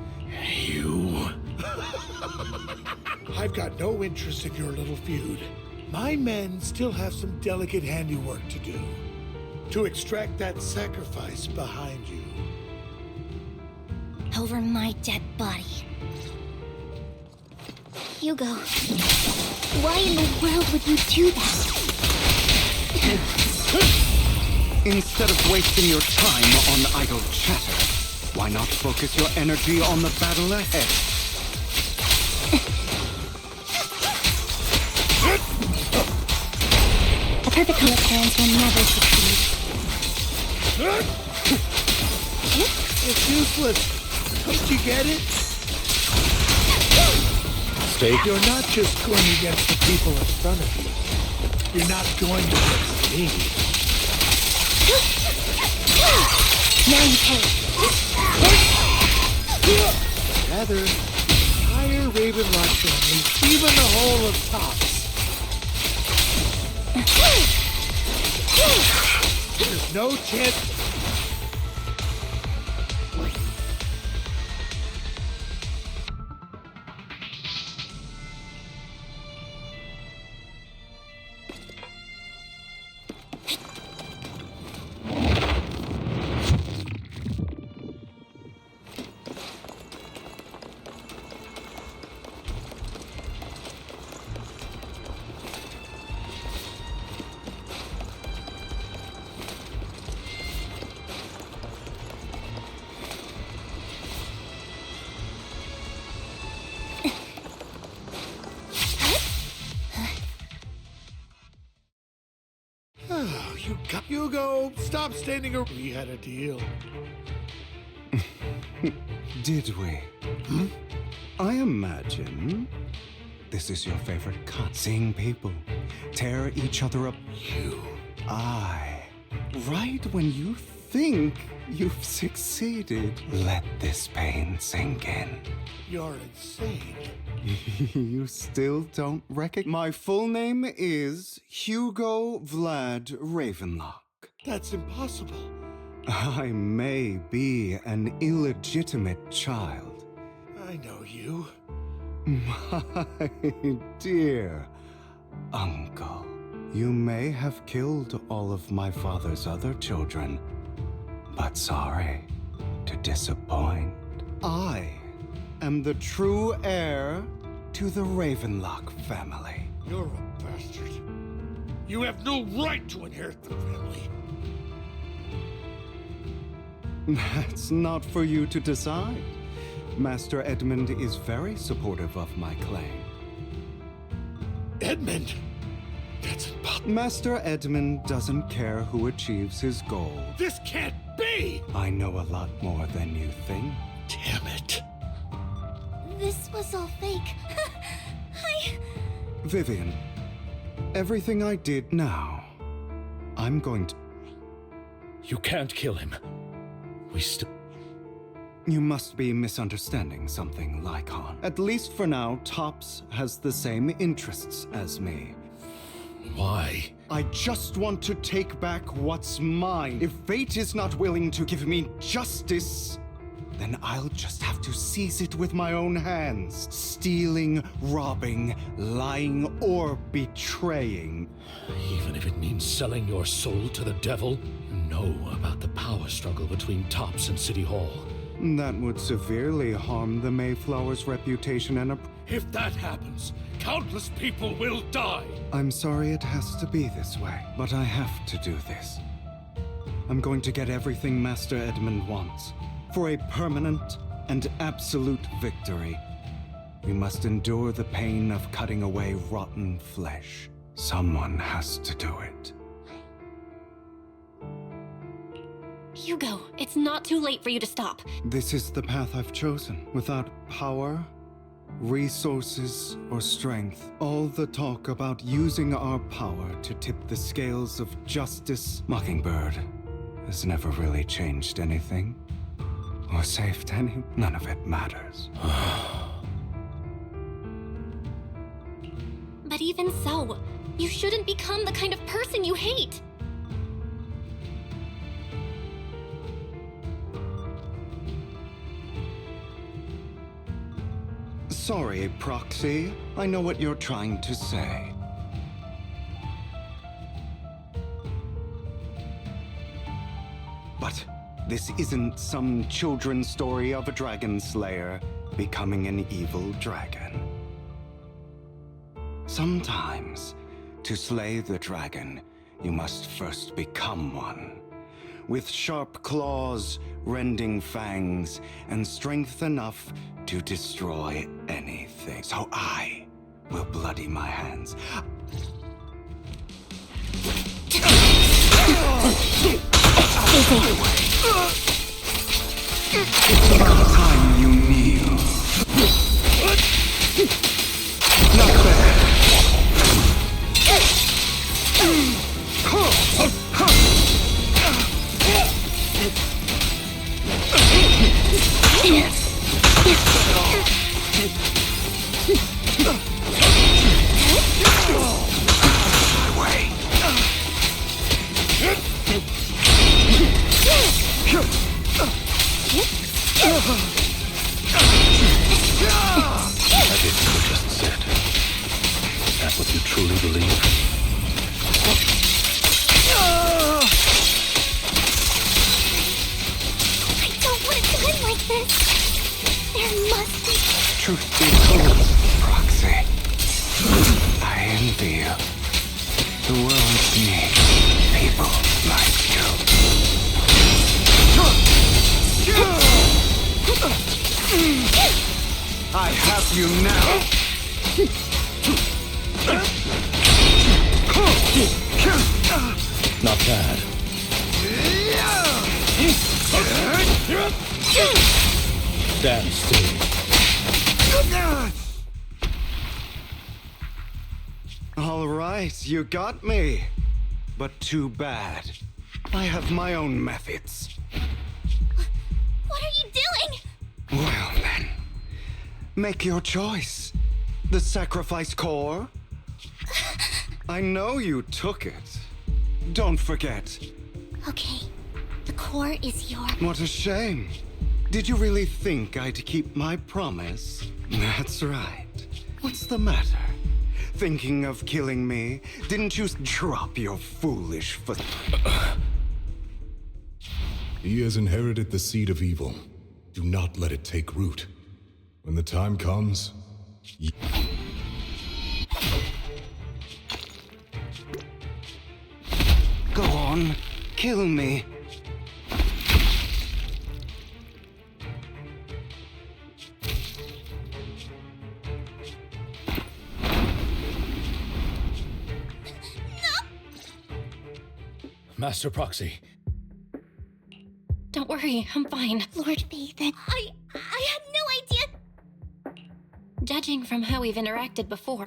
You... I've got no interest in your little feud. My men still have some delicate handiwork to do. To extract that sacrifice behind you. Over my dead body. Hugo, why in the world would you do that? Instead of wasting your time on idle chatter, why not focus your energy on the battle ahead? A perfect comic plans will never succeed. It's useless. Don't you get it? You're not just going against the people in front of you. You're not going against me. Now you pay. Rather, entire Ravenlock family, even the whole of Tops. There's no chance. Hugo, stop standing around. We had a deal. Did we? I imagine this is your favorite cut. Seeing people tear each other up. Right when you think you've succeeded. Let this pain sink in. You're insane. You still don't recognize... My full name is Hugo Vlad Ravenlock. That's impossible. I may be an illegitimate child. I know you. My dear uncle, you may have killed all of my father's other children, but sorry to disappoint. I am the true heir to the Ravenlock family. You're a bastard. You have no right to inherit the family. That's not for you to decide. Master Edmund is very supportive of my claim. Edmund? That's impossible. Master Edmund doesn't care who achieves his goal. This can't be! I know a lot more than you think. Damn it. This was all fake. Vivian, everything I did now, I'm going to... You can't kill him. You must be misunderstanding something, Lycon. At least for now, Topps has the same interests as me. Why? I just want to take back what's mine. If fate is not willing to give me justice, then I'll just have to seize it with my own hands. Stealing, robbing, lying, or betraying. Even if it means selling your soul to the devil? You know about the power struggle between Topps and City Hall. That would severely harm the Mayflower's reputation and If that happens, countless people will die. I'm sorry it has to be this way, but I have to do this. I'm going to get everything Master Edmund wants. For a permanent and absolute victory, we must endure the pain of cutting away rotten flesh. Someone has to do it. Hugo, it's not too late for you to stop. This is the path I've chosen. Without power, resources, or strength, all the talk about using our power to tip the scales of justice, Mockingbird has never really changed anything. Or saved any. None of it matters. But even so, you shouldn't become the kind of person you hate. Sorry, Proxy. I know what you're trying to say. But this isn't some children's story of a dragon slayer becoming an evil dragon. Sometimes, to slay the dragon, you must first become one. With sharp claws, rending fangs, and strength enough to destroy anything. So I will bloody my hands. It's about time you kneel. Not bad. Everything you just said. Is that what you truly believe? I don't want it to end like this. There must be... Truth be told, Proxy, I envy you. The world needs people like you. I have you now. Not bad. Stand still. All right, you got me. But too bad. I have my own methods. What are you doing? Well then, make your choice. The sacrifice core? I know you took it. Don't forget. Okay, the core. core is your... What a shame. Did you really think I'd keep my promise? That's right. What's the matter? Thinking of killing me? Didn't you drop your foolish He has inherited the seed of evil. Do not let it take root. When the time comes... Go on, kill me. Master Proxy. Don't worry, I'm fine. Lord Bathan, I had no idea. Judging from how we've interacted before.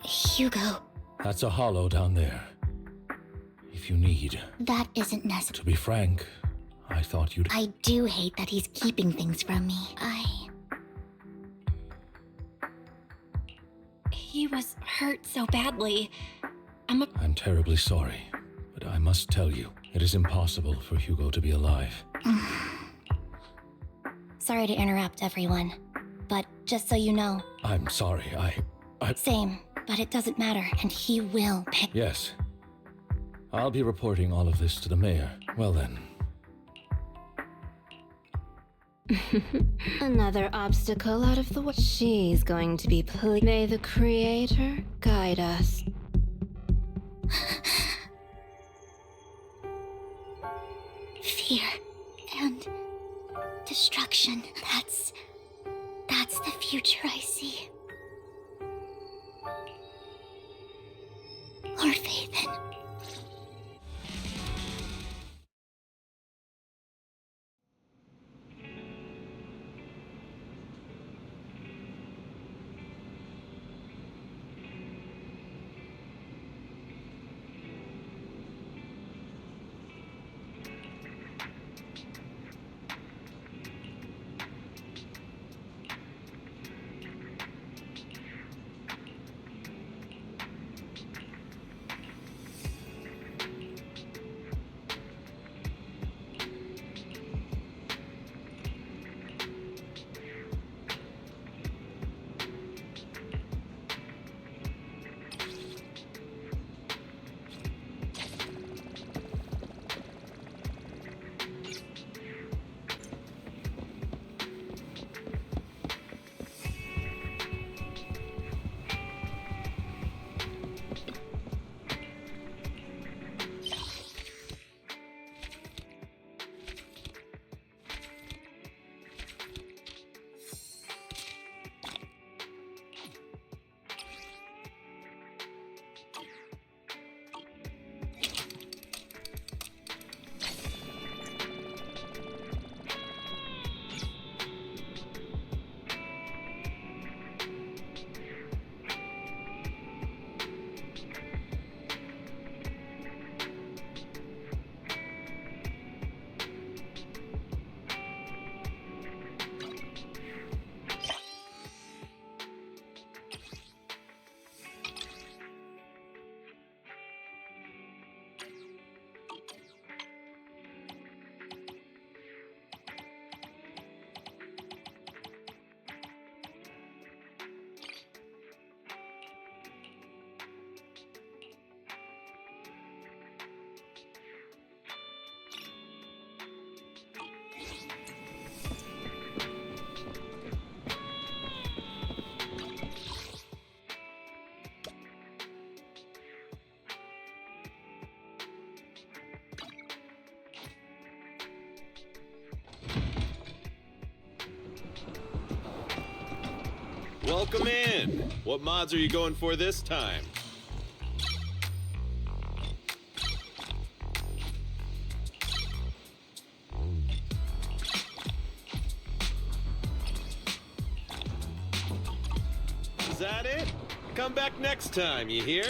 Hugo. That's a hollow down there. If you need. That isn't necessary. To be frank, I thought you'd... I do hate that he's keeping things from me. He was hurt so badly. I'm terribly sorry, but I must tell you, it is impossible for Hugo to be alive. Sorry to interrupt, everyone. But just so you know... I'm sorry, I... Same, but it doesn't matter, and he will pay... Yes. I'll be reporting all of this to the mayor. Well then. Another obstacle out of the way. She's going to be May the Creator guide us. Fear and destruction. That's the future I see. Lord Vathan. Welcome in. What mods are you going for this time? Is that it? Come back next time, you hear?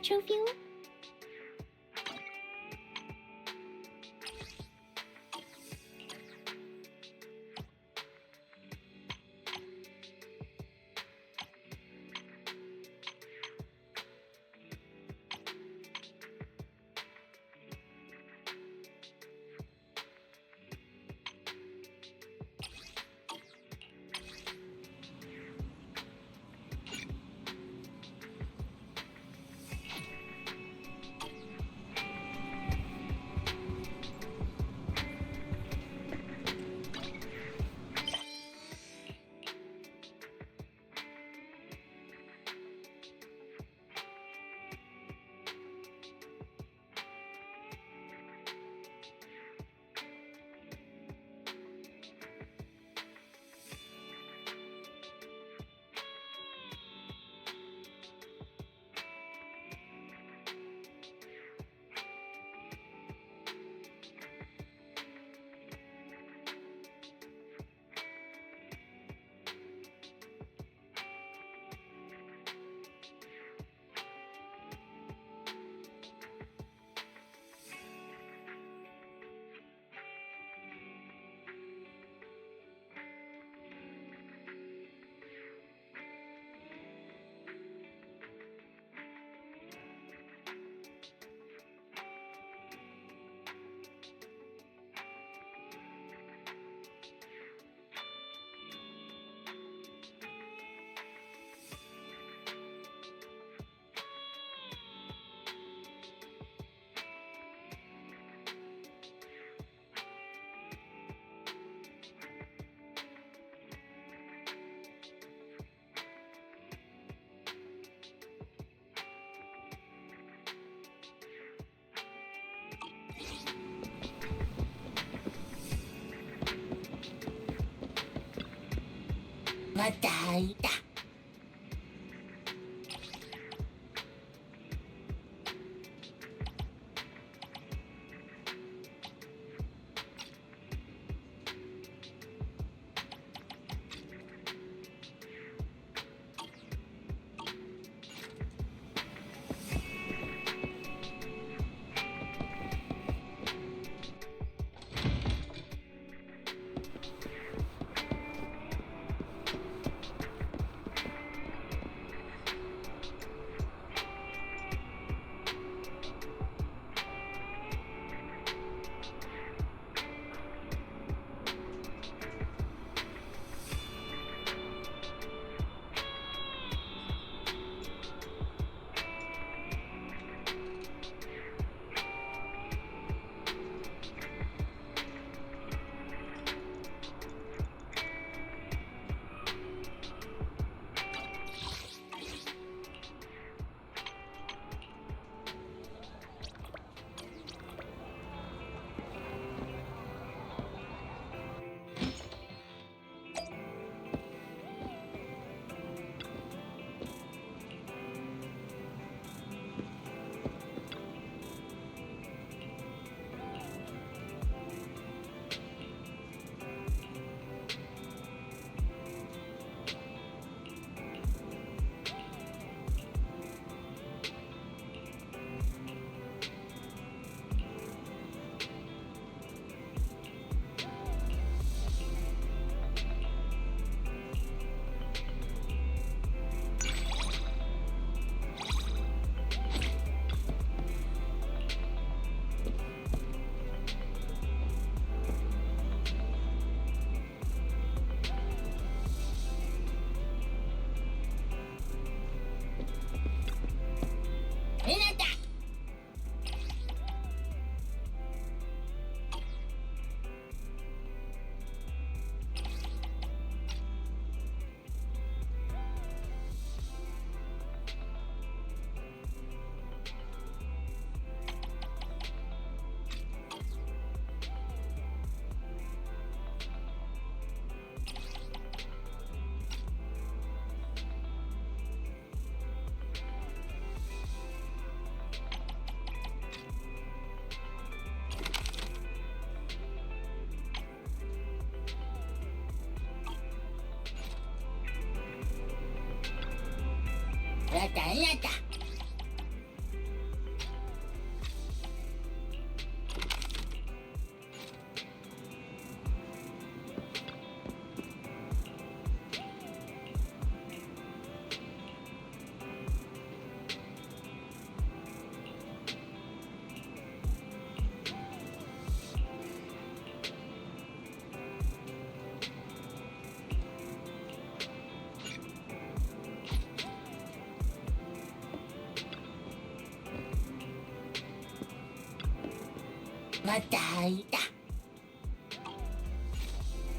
trophy? Matay. die.